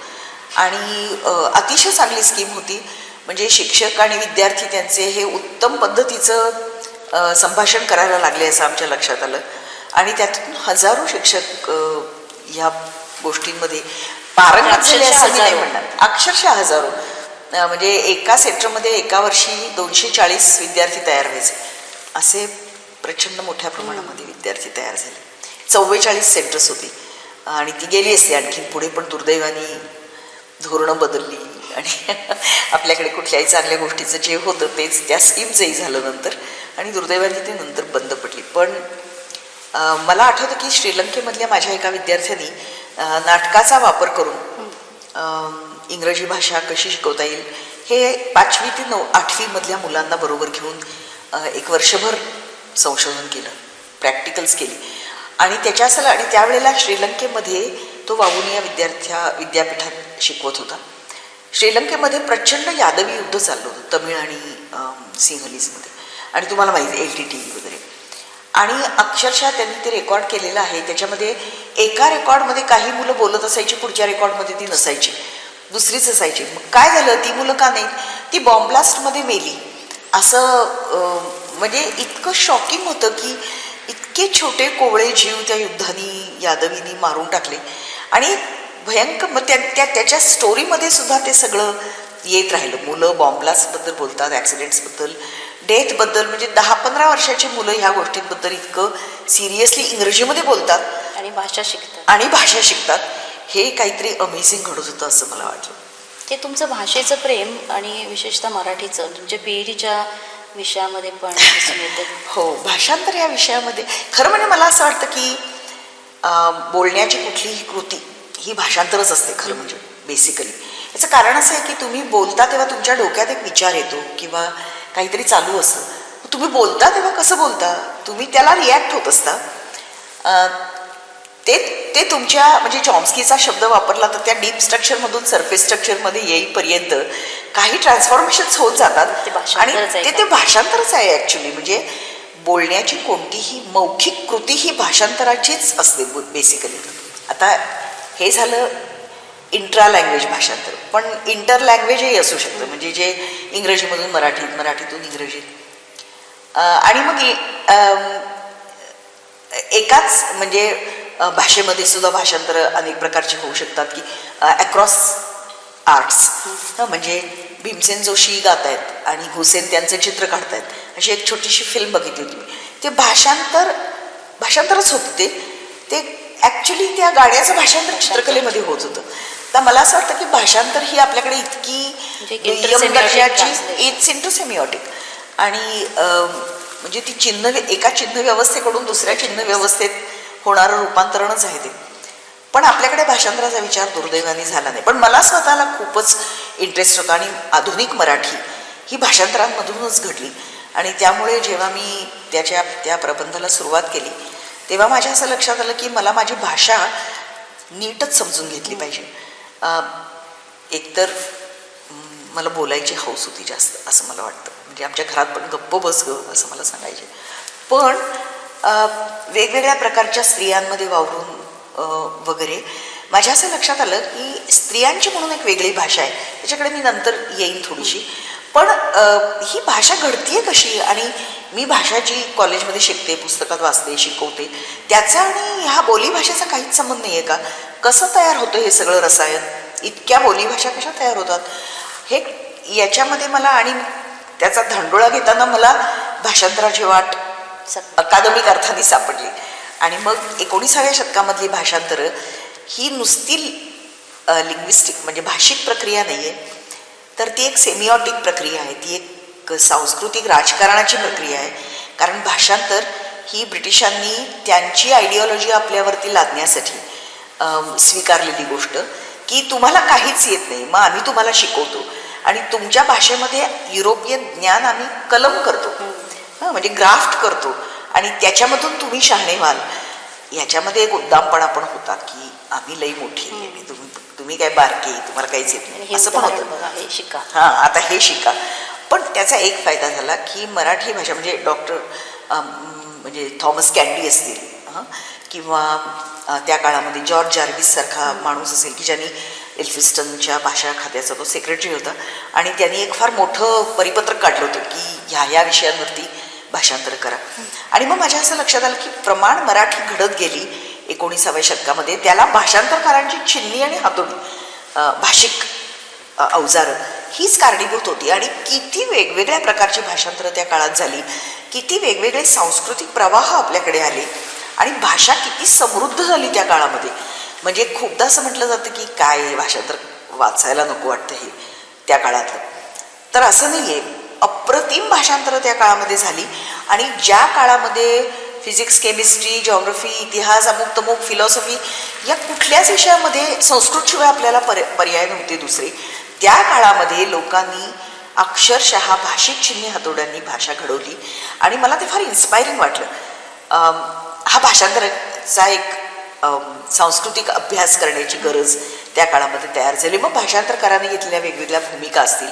आणि अतिशय चांगली स्कीम होती. म्हणजे शिक्षक आणि विद्यार्थी त्यांचे हे उत्तम पद्धतीचं संभाषण करायला लागले असं आमच्या लक्षात आलं. आणि त्यातून हजारो शिक्षक ह्या गोष्टींमध्ये पारंगत झाले असं मी नाही म्हणणार, अक्षरशः हजारो. म्हणजे एका सेंटरमध्ये एका वर्षी 240 विद्यार्थी तयार व्हायचे. असे प्रचंड मोठ्या प्रमाणामध्ये विद्यार्थी तयार झाले. 44 सेंटर्स होती आणि ती गेली असते आणखी पुढे, पण दुर्दैवाने धोरणं बदलली आणि आपल्याकडे कुठल्याही चांगल्या गोष्टीचं जे होतं तेच त्या स्कीमचंही झालं नंतर, आणि दुर्दैवाने ते नंतर बंद पडली. पण मला आठवतं की श्रीलंकेमधल्या माझ्या एका विद्यार्थ्यांनी नाटकाचा वापर करून इंग्रजी भाषा कशी शिकवता येईल हे 5वी ते 8वी मधल्या मुलांना बरोबर घेऊन एक वर्षभर संशोधन केलं, प्रॅक्टिकल्स केली. आणि आणि त्यावेळेला श्रीलंकेमध्ये तो वावुनिया विद्यापीठात शिकवत होता. श्रीलंकेमध्ये प्रचंड यादवी युद्ध चाललं होतं तमिळ आणि सिंहलीजमध्ये, आणि तुम्हाला माहिती LTT वगैरे. आणि अक्षरशः त्यांनी ते रेकॉर्ड केलेलं आहे. त्याच्यामध्ये एका रेकॉर्डमध्ये काही मुलं बोलत असायची, पुढच्या रेकॉर्डमध्ये ती नसायची, दुसरीच असायची. मग काय झालं, ती मुलं का नाहीत, ती बॉम्ब ब्लास्टमध्ये मेली. असं म्हणजे इतकं शॉकिंग होतं की इतके छोटे कोवळे जीव त्या युद्धाने यादवींनी मारून टाकले. आणि भयंकर मग त्याच्या स्टोरीमध्ये सुद्धा ते सगळं येत राहिलं. मुलं बॉम्ब ब्लास्टबद्दल बोलतात, ॲक्सिडेंट्सबद्दल, डेथबद्दल. म्हणजे 10-15 वर्षाची मुलं ह्या गोष्टींबद्दल इतकं सिरियसली इंग्रजीमध्ये बोलतात आणि भाषा शिकतात. हे काहीतरी अमेझिंग घडत होतं असं मला वाटलं. ते तुमचं भाषेचं प्रेम आणि विशेषतः मराठीचं तुमच्या PhDच्या विषयामध्ये पण दिसून येतं. हो, भाषांतर या विषयामध्ये खरं म्हणजे मला असं वाटतं की बोलण्याची कुठलीही कृती ही भाषांतरच असते खरं म्हणजे बेसिकली. याचं कारण असं आहे की तुम्ही बोलता तेव्हा तुमच्या डोक्यात एक विचार येतो किंवा काहीतरी चालू असतं. तुम्ही बोलता तेव्हा कसं बोलता, तुम्ही त्याला रिॲक्ट होत असता. ते तुमच्या म्हणजे चॉम्स्कीचा शब्द वापरला तर त्या डीप स्ट्रक्चरमधून सरफेस स्ट्रक्चरमध्ये येईपर्यंत काही ट्रान्सफॉर्मेशन्स होत जातात आणि ते भाषांतरच आहे ॲक्च्युली. म्हणजे बोलण्याची कोणतीही मौखिक कृती ही भाषांतराचीच असते बेसिकली. आता हे झालं इंट्रा लँग्वेज भाषांतर, पण इंटर लँग्वेजही असू शकतं, म्हणजे जे इंग्रजीमधून मराठीत, मराठीतून इंग्रजीत. आणि मग एकाच म्हणजे भाषेमध्ये सुद्धा भाषांतर अनेक प्रकारचे होऊ शकतात की अक्रॉस आर्ट्स. म्हणजे भीमसेन जोशी गात आहेत आणि हुसेन त्यांचं चित्र काढतायत, अशी एक छोटीशी फिल्म बघितली होती मी. ते भाषांतरच होतं. ते ॲक्च्युली त्या गाण्याचं भाषांतर चित्रकलेमध्ये होत होतं. तर मला असं वाटतं की भाषांतर ही आपल्याकडे इतकी दुय्यम दर्जाची, इट्स इंटरसेमिओटिक आणि म्हणजे ती एका चिन्ह व्यवस्थेकडून दुसऱ्या चिन्ह व्यवस्थेत होणारं रूपांतरणच आहे ते. पण आपल्याकडे भाषांतराचा विचार दुर्दैवाने झाला नाही. पण मला स्वतःला खूपच इंटरेस्ट होता आणि आधुनिक मराठी ही भाषांतरांमधूनच घडली. आणि त्यामुळे जेव्हा मी त्या प्रबंधाला सुरुवात केली तेव्हा माझ्या असं लक्षात आलं की मला माझी भाषा नीटच समजून घेतली पाहिजे. एकतर मला बोलायची हौस होती जास्त, असं मला वाटतं. म्हणजे आमच्या घरात पण गप्प बस ग असं मला सांगायचे. पण वेगवेगळ्या प्रकारच्या स्त्रियांमध्ये वावरून वगैरे माझ्या असं लक्षात आलं की स्त्रियांची म्हणून एक वेगळी भाषा आहे, त्याच्याकडे मी नंतर येईन थोडीशी. पण ही भाषा घडतीये कशी, आणि मी भाषा जी कॉलेजमध्ये शिकते, पुस्तकात वाचते, शिकवते, त्याचा आणि ह्या बोलीभाषेचा काहीच संबंध नाही आहे का? कसं तयार होतं हे सगळं रसायन, इतक्या बोलीभाषा कशा तयार होतात हे याच्यामध्ये मला, आणि त्याचा धांडोळा घेताना मला भाषांतराची वाट अकादमिक अर्थाने सापडली. आणि मग 19व्या शतकामधली भाषांतरं ही नुसती लिंग्विस्टिक म्हणजे भाषिक प्रक्रिया नाही आहे, तर ती एक सेमिऑटिक प्रक्रिया आहे, ती एक सांस्कृतिक राजकारणाची प्रक्रिया आहे. कारण भाषांतर ही ब्रिटिशांनी त्यांची आयडिओलॉजी आपल्यावरती लादण्यासाठी स्वीकारलेली गोष्ट की तुम्हाला काहीच येत नाही, मग आम्ही तुम्हाला शिकवतो आणि तुमच्या भाषेमध्ये युरोपियन ज्ञान आम्ही कलम करतो, म्हणजे ग्राफ्ट करतो आणि त्याच्यामधून तुम्ही शहाणे व्हाल. याच्यामध्ये एक उद्दामपणा पण होता की आम्ही लई मोठी आहे, तुम्ही काय बारकी, तुम्हाला काहीच येत नाही, असं पण होतं. शिका, हां, आता हे शिका. पण त्याचा एक फायदा झाला की मराठी भाषा म्हणजे डॉक्टर म्हणजे थॉमस कॅन्डी असतील किंवा त्या काळामध्ये जॉर्ज जार्विस सारखा माणूस असेल की ज्यांनी एल्फिस्टनच्या भाषा खात्याचा तो सेक्रेटरी होता आणि त्यांनी एक फार मोठं परिपत्रक काढलं होतं की ह्या विषयांवरती भाषांतर करा. आणि मग माझ्या असं लक्षात आलं की प्रमाण मराठी घडत गेली 19व्या शतकामध्ये, त्याला भाषांतरकारांची चिन्नी आणि हातोडी भाषिक अवजारं हीच कारणीभूत होती. आणि किती वेगवेगळ्या प्रकारची भाषांतरं त्या काळात झाली, किती वेगवेगळे सांस्कृतिक प्रवाह आपल्याकडे आले आणि भाषा किती समृद्ध झाली त्या काळामध्ये. म्हणजे खूपदा असं म्हटलं जातं की काय भाषांतर वाचायला नको वाटतं हे त्या काळातलं, तर असं नाही आहे. अप्रतिम भाषांतरं त्या काळामध्ये झाली आणि ज्या काळामध्ये फिजिक्स, केमिस्ट्री, जॉग्रफी, इतिहास, अमुक तमुक, फिलॉसॉफी या कुठल्याच विषयामध्ये संस्कृतशिवाय आपल्याला पर्याय नव्हते दुसरे, त्या काळामध्ये लोकांनी अक्षरशः भाषिक चिन्हे हातोड्यांनी भाषा घडवली आणि मला ते फार इन्स्पायरिंग वाटलं. हा भाषांतराचा एक सांस्कृतिक अभ्यास करण्याची गरज त्या काळामध्ये तयार झाली. मग भाषांतरकारांनी घेतलेल्या वेगवेगळ्या भूमिका असतील,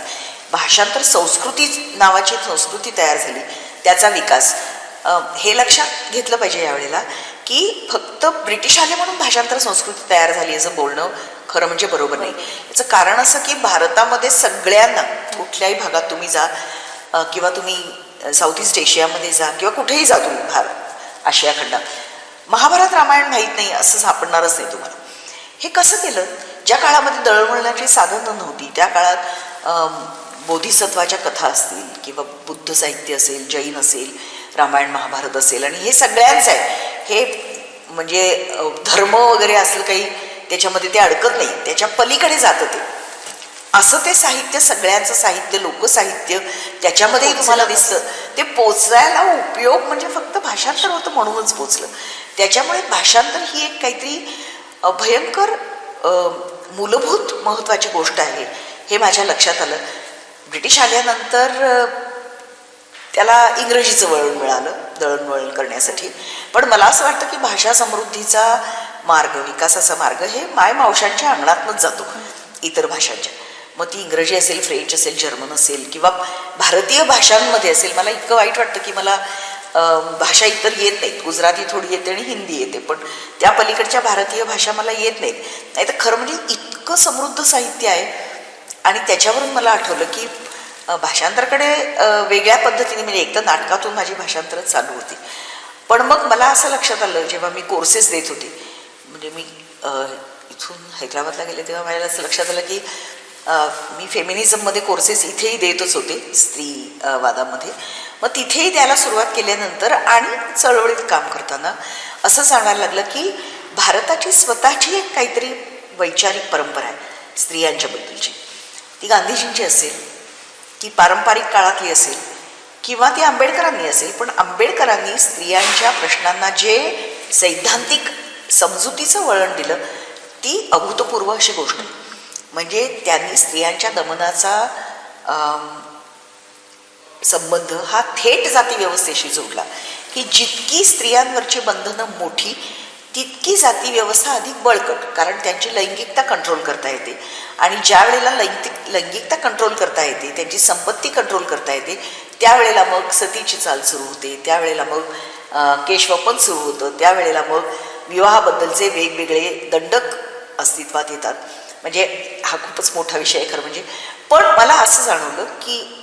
भाषांतर संस्कृती नावाची संस्कृती तयार झाली, त्याचा विकास, हे लक्षात घेतलं पाहिजे यावेळेला की फक्त ब्रिटिश आले म्हणून भाषांतर संस्कृती तयार झाली असं बोलणं खरं म्हणजे बरोबर नाही. याचं कारण असं की भारतामध्ये सगळ्यांना, कुठल्याही भागात तुम्ही जा किंवा तुम्ही साऊथ ईस्ट एशियामध्ये जा किंवा कुठेही जा तुम्ही आशिया खंडात, महाभारत रामायण माहीत नाही असं सापडणारच नाही तुम्हाला. हे कसं केलं? ज्या काळामध्ये दळणवळणाची साधनं नव्हती त्या काळात बोधिसत्वाच्या कथा असतील किंवा बुद्ध साहित्य असेल, जैन असेल, रामायण महाभारत असेल, आणि हे सगळ्यांचं आहे. हे म्हणजे धर्म वगैरे असलं काही त्याच्यामध्ये ते अडकत नाही, त्याच्या पलीकडे जातं ते. असं ते साहित्य, सगळ्यांचं साहित्य, लोकसाहित्य त्याच्यामध्येही तुम्हाला दिसतं. ते पोचवायला उपयोग म्हणजे फक्त भाषांतर होतं म्हणूनच पोचलं. त्याच्यामुळे भाषांतर ही एक काहीतरी भयंकर मूलभूत महत्त्वाची गोष्ट आहे हे माझ्या लक्षात आलं. ब्रिटिश आल्यानंतर त्याला इंग्रजीचं वळण मिळालं दळणवळण करण्यासाठी. पण मला असं वाटतं की भाषा समृद्धीचा मार्ग, विकासाचा मार्ग हे मायमावशांच्या अंगणातनंच जातो इतर भाषांच्या. मग ती इंग्रजी असेल, फ्रेंच असेल, जर्मन असेल किंवा भारतीय भाषांमध्ये असेल. मला इतकं वाईट वाटतं की मला भाषा इतर येत नाहीत. गुजराती थोडी येते आणि हिंदी येते, पण त्या पलीकडच्या भारतीय भाषा मला येत नाहीत. नाही तर खरं म्हणजे इतकं समृद्ध साहित्य आहे. आणि त्याच्यावरून मला आठवलं की भाषांतराकडे वेगळ्या पद्धतीने, म्हणजे एक तर नाटकातून माझी भाषांतरच चालू होती. पण मग मला असं लक्षात आलं जेव्हा मी कोर्सेस देत होते, म्हणजे मी इथून हैदराबादला गेले तेव्हा मला असं लक्षात आलं की मी फेमिनिझममध्ये कोर्सेस इथेही देतच होते, स्त्रीवादामध्ये. मग तिथेही द्यायला सुरुवात केल्यानंतर आणि चळवळीत काम करताना असं सांगायला लागलं की भारताची स्वतःची एक काहीतरी वैचारिक परंपरा आहे स्त्रियांच्याबद्दलची. ती गांधीजींची असेल, ती पारंपरिक काळातली असेल किंवा ती आंबेडकरांनी असेल. पण आंबेडकरांनी स्त्रियांच्या प्रश्नांना जे सैद्धांतिक समजुतीचं वळण दिलं ती अभूतपूर्व अशी गोष्ट आहे. म्हणजे त्यांनी स्त्रियांच्या दमनाचा संबंध हा थेट जातीव्यवस्थेशी जोडला की जितकी स्त्रियांवरची बंधनं मोठी तितकी जातीव्यवस्था अधिक बळकट, कारण त्यांची लैंगिकता कंट्रोल करता येते. आणि ज्या वेळेला लैंगिकता कंट्रोल करता येते, त्यांची संपत्ती कंट्रोल करता येते, त्यावेळेला मग सतीची चाल सुरू होते, त्यावेळेला मग केशवपन सुरू होतं, त्यावेळेला मग विवाहाबद्दलचे वेगवेगळे दंडक अस्तित्वात येतात. म्हणजे हा खूपच मोठा विषय आहे खरं म्हणजे. पण मला असं जाणवलं की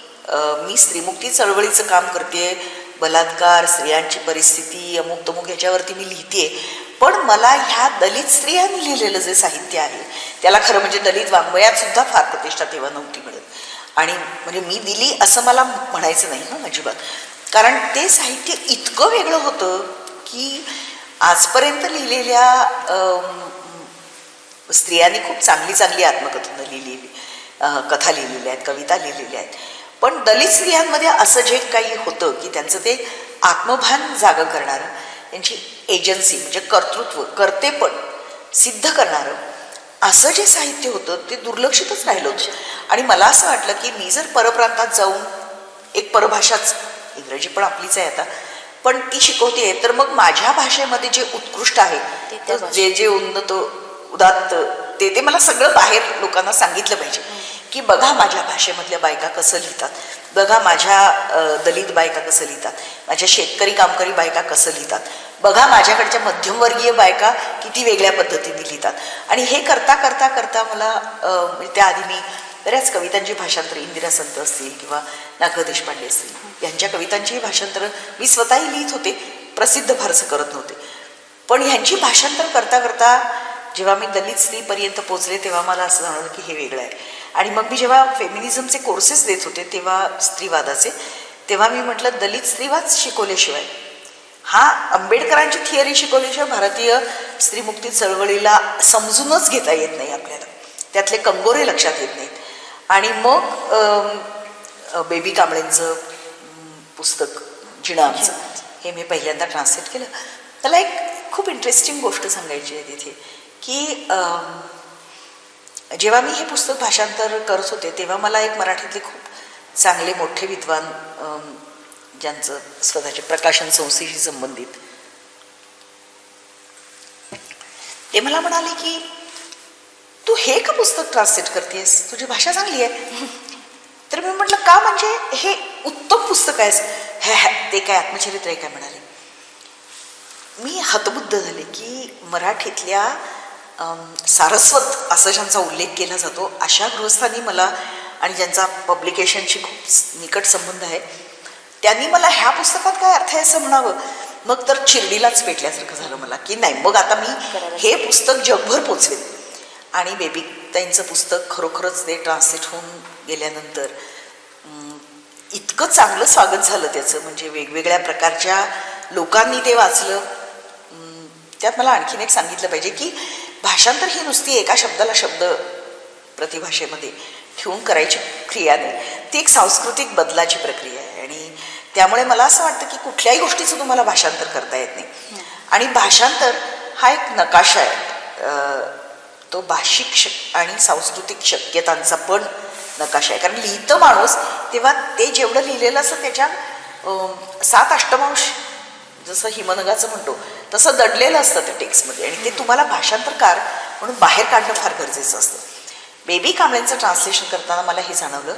मी स्त्रीमुक्ती चळवळीचं काम करते, बलात्कार, स्त्रियांची परिस्थिती, अमुक तमुक ह्याच्यावरती मी लिहिते. पण मला ह्या दलित स्त्रियांनी लिहिलेलं जे साहित्य आहे त्याला खरं म्हणजे दलित वाङ्मयात सुद्धा फार प्रतिष्ठा तेव्हा नव्हती मिळत. आणि म्हणजे मी दिली असं मला म्हणायचं नाही ना अजिबात, कारण ते साहित्य इतकं वेगळं होतं की आजपर्यंत लिहिलेल्या स्त्रियांनी खूप चांगली चांगली आत्मकथनं लिहिलेली, कथा लिहिलेल्या आहेत, कविता लिहिलेल्या आहेत. पण दलित स्त्रियांमध्ये असं जे काही होतं की त्यांचं ते आत्मभान जागं करणारं, त्यांची एजन्सी म्हणजे कर्तृत्व, कर्तेपण सिद्ध करणारं असं जे साहित्य होतं ते दुर्लक्षितच राहिलं होतं. आणि मला असं वाटलं की मी जर परप्रांतात जाऊन एक परभाषाच, इंग्रजी पण आपलीच आहे आता, पण ती शिकवते, तर मग माझ्या भाषेमध्ये जे उत्कृष्ट आहे, जे जे उन्नत उदात्त ते मला सगळं बाहेर लोकांना सांगितलं पाहिजे की बघा माझ्या भाषेमधल्या बायका कसं लिहितात, बघा माझ्या दलित बायका कसं लिहितात, माझ्या शेतकरी कामकरी बायका कसं लिहितात, बघा माझ्याकडच्या मध्यमवर्गीय बायका किती वेगळ्या पद्धतीने लिहितात. आणि हे करता करता करता मला त्याआधी मी बऱ्याच कवितांची भाषांतरं, इंदिरा संत असतील किंवा ना. देशपांडे असतील यांच्या कवितांचीही भाषांतरं मी स्वतःही लिहित होते, प्रसिद्ध फारसं करत नव्हते. पण ह्यांची भाषांतर करता करता जेव्हा मी दलित स्त्रीपर्यंत पोचले तेव्हा मला असं जाणवलं की हे वेगळं आहे. आणि मग मी जेव्हा फेमिनिझमचे कोर्सेस देत होते तेव्हा स्त्रीवादाचे, तेव्हा मी म्हटलं दलित स्त्रीवाद शिकवल्याशिवाय, हा आंबेडकरांची थिअरी शिकवल्याशिवाय भारतीय स्त्रीमुक्ती चळवळीला समजूनच घेता येत नाही आपल्याला, त्यातले कंगोरे लक्षात येत नाहीत. आणि मग बेबी कांबळेंचं पुस्तक जिणं आमचं हे मी पहिल्यांदा ट्रान्सलेट केलं. त्याला एक खूप इंटरेस्टिंग गोष्ट सांगायची आहे तिथे की जेव्हा मी हे पुस्तक भाषांतर करत होते तेव्हा मला एक मराठीतले खूप चांगले मोठे विद्वान, ज्यांचं स्वतःच्या प्रकाशन संस्थेशी संबंधित, ते मला म्हणाले की तू हे का पुस्तक ट्रान्सलेट करतेस, तुझी भाषा चांगली आहे. तर मी म्हटलं का, म्हणजे हे उत्तम पुस्तक आहे. ते काय आत्मचरित्र आहे काय म्हणाले. मी हतबुद्ध झाले की मराठीतल्या सारस्वत असं ज्यांचा उल्लेख केला जातो अशा गृहस्थांनी मला, आणि ज्यांचा पब्लिकेशनशी खूप निकट संबंध आहे, त्यांनी मला ह्या पुस्तकात काय अर्थ आहे असं म्हणावं. मग तर चिरडीलाच पेटल्यासारखं झालं मला की नाही, मग आता मी हे पुस्तक जगभर पोचवेन. आणि बेबी ताईंचं पुस्तक खरोखरच ते ट्रान्सलेट होऊन गेल्यानंतर इतकं चांगलं स्वागत झालं त्याचं, म्हणजे वेगवेगळ्या प्रकारच्या लोकांनी ते वाचलं. त्यात मला आणखीन एक सांगितलं पाहिजे की भाषांतर ही नुसती एका शब्दाला शब्द प्रतिभाषेमध्ये ठेवून करायची क्रिया नाही, ती एक सांस्कृतिक बदलाची प्रक्रिया आहे. आणि त्यामुळे मला असं वाटतं की कुठल्याही गोष्टीचं तुम्हाला भाषांतर करता येत नाही. आणि भाषांतर हा एक नकाशा आहे तो भाषिक आणि सांस्कृतिक शक्यतांचा पण नकाशा आहे. कारण लिहितं माणूस तेव्हा ते जेवढं लिहिलेलं असतं त्याच्या 7 अष्टमांश जसं हिमनगाचं म्हणतो तसं दडलेलं असतं त्या टेक्स्टमध्ये आणि ते तुम्हाला भाषांतरकार म्हणून बाहेर काढणं फार गरजेचं असतं. बेबी कांबळेंचं ट्रान्सलेशन करताना मला हे जाणवलं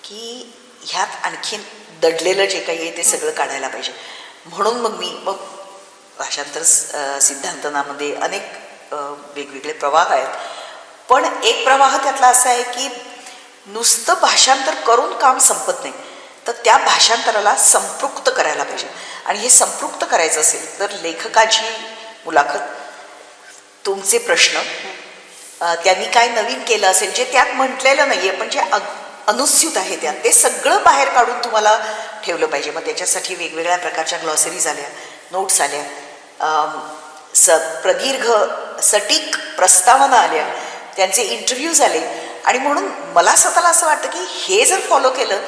की ह्यात आणखीन दडलेलं जे काही आहे ते सगळं काढायला पाहिजे. म्हणून मग भाषांतर सिद्धांतनामध्ये अनेक वेगवेगळे प्रवाह आहेत. पण एक प्रवाह त्यातला असा आहे की नुसतं भाषांतर करून काम संपत नाही, तर त्या भाषांतराला संपृक्त करायला पाहिजे. आणि हे संपृक्त करायचं असेल तर लेखकाची मुलाखत, तुमचे प्रश्न, त्यांनी काय नवीन केलं असेल जे त्यात म्हटलेलं नाही आहे पण जे अनुस्यूत आहे त्यात, ते सगळं बाहेर काढून तुम्हाला ठेवलं पाहिजे. मग त्याच्यासाठी वेगवेगळ्या प्रकारच्या ग्लॉसरीज आल्या, नोट्स आल्या, प्रदीर्घ सटीक प्रस्तावना आल्या, त्यांचे इंटरव्ह्यूज आले. आणि म्हणून मला स्वतःला असं वाटतं की हे जर फॉलो केलं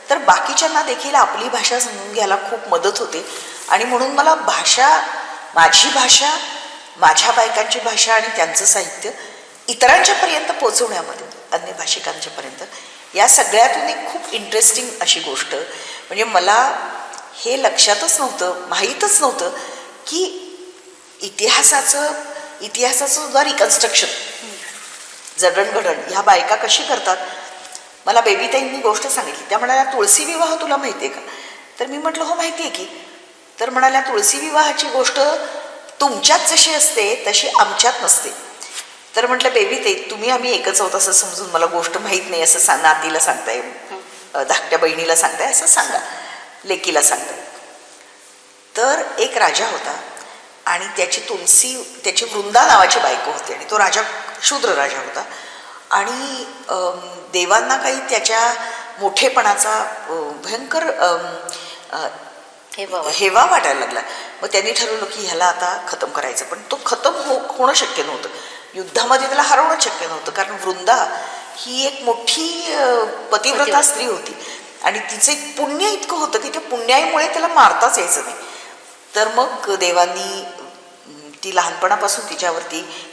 तर बाकीच्यांना देखील आपली भाषा समजून घ्यायला खूप मदत होते. आणि म्हणून मला माझी भाषा, माझ्या बायकांची भाषा आणि त्यांचं साहित्य इतरांच्यापर्यंत पोचवण्यामध्ये, अन्य भाषिकांच्यापर्यंत, या सगळ्यातून एक खूप इंटरेस्टिंग अशी गोष्ट, म्हणजे मला हे लक्षातच नव्हतं, माहीतच नव्हतं की इतिहासाचं सुद्धा रिकन्स्ट्रक्शन, जडणघडण ह्या बायका कशी करतात. मला बेबीताईंनी गोष्ट सांगितली. त्या म्हणाल्या, तुळशी विवाह तुला माहिती आहे का? तर मी म्हटलं हो माहिती आहे की. तर म्हणाल्या, तुळशी विवाहाची गोष्ट तुमच्यात जशी असते तशी आमच्यात नसते. तर म्हटलं बेबीताई, तुम्ही आम्ही एकच आहोत असं समजून मला गोष्ट माहीत नाही असं नातीला सांगताय, धाकट्या बहिणीला सांगताय असं सांगा, लेकीला सांगताय. तर एक राजा होता आणि त्याची वृंदा नावाची बायको होती आणि तो राजा शूद्र राजा होता. आणि देवांना काही त्याच्या मोठेपणाचा भयंकर हेवा वाटायला लागला. मग त्यांनी ठरवलं की ह्याला आता खतम करायचं. पण तो खतम होणं शक्य नव्हतं, युद्धामध्ये त्याला हरवणं शक्य नव्हतं. कारण वृंदा ही एक मोठी पतिव्रता स्त्री होती आणि तिचं एक पुण्य इतकं होतं की त्या पुण्यामुळे त्याला मारताच यायचं नाही. तर मग देवांनी ती लहानपणापासून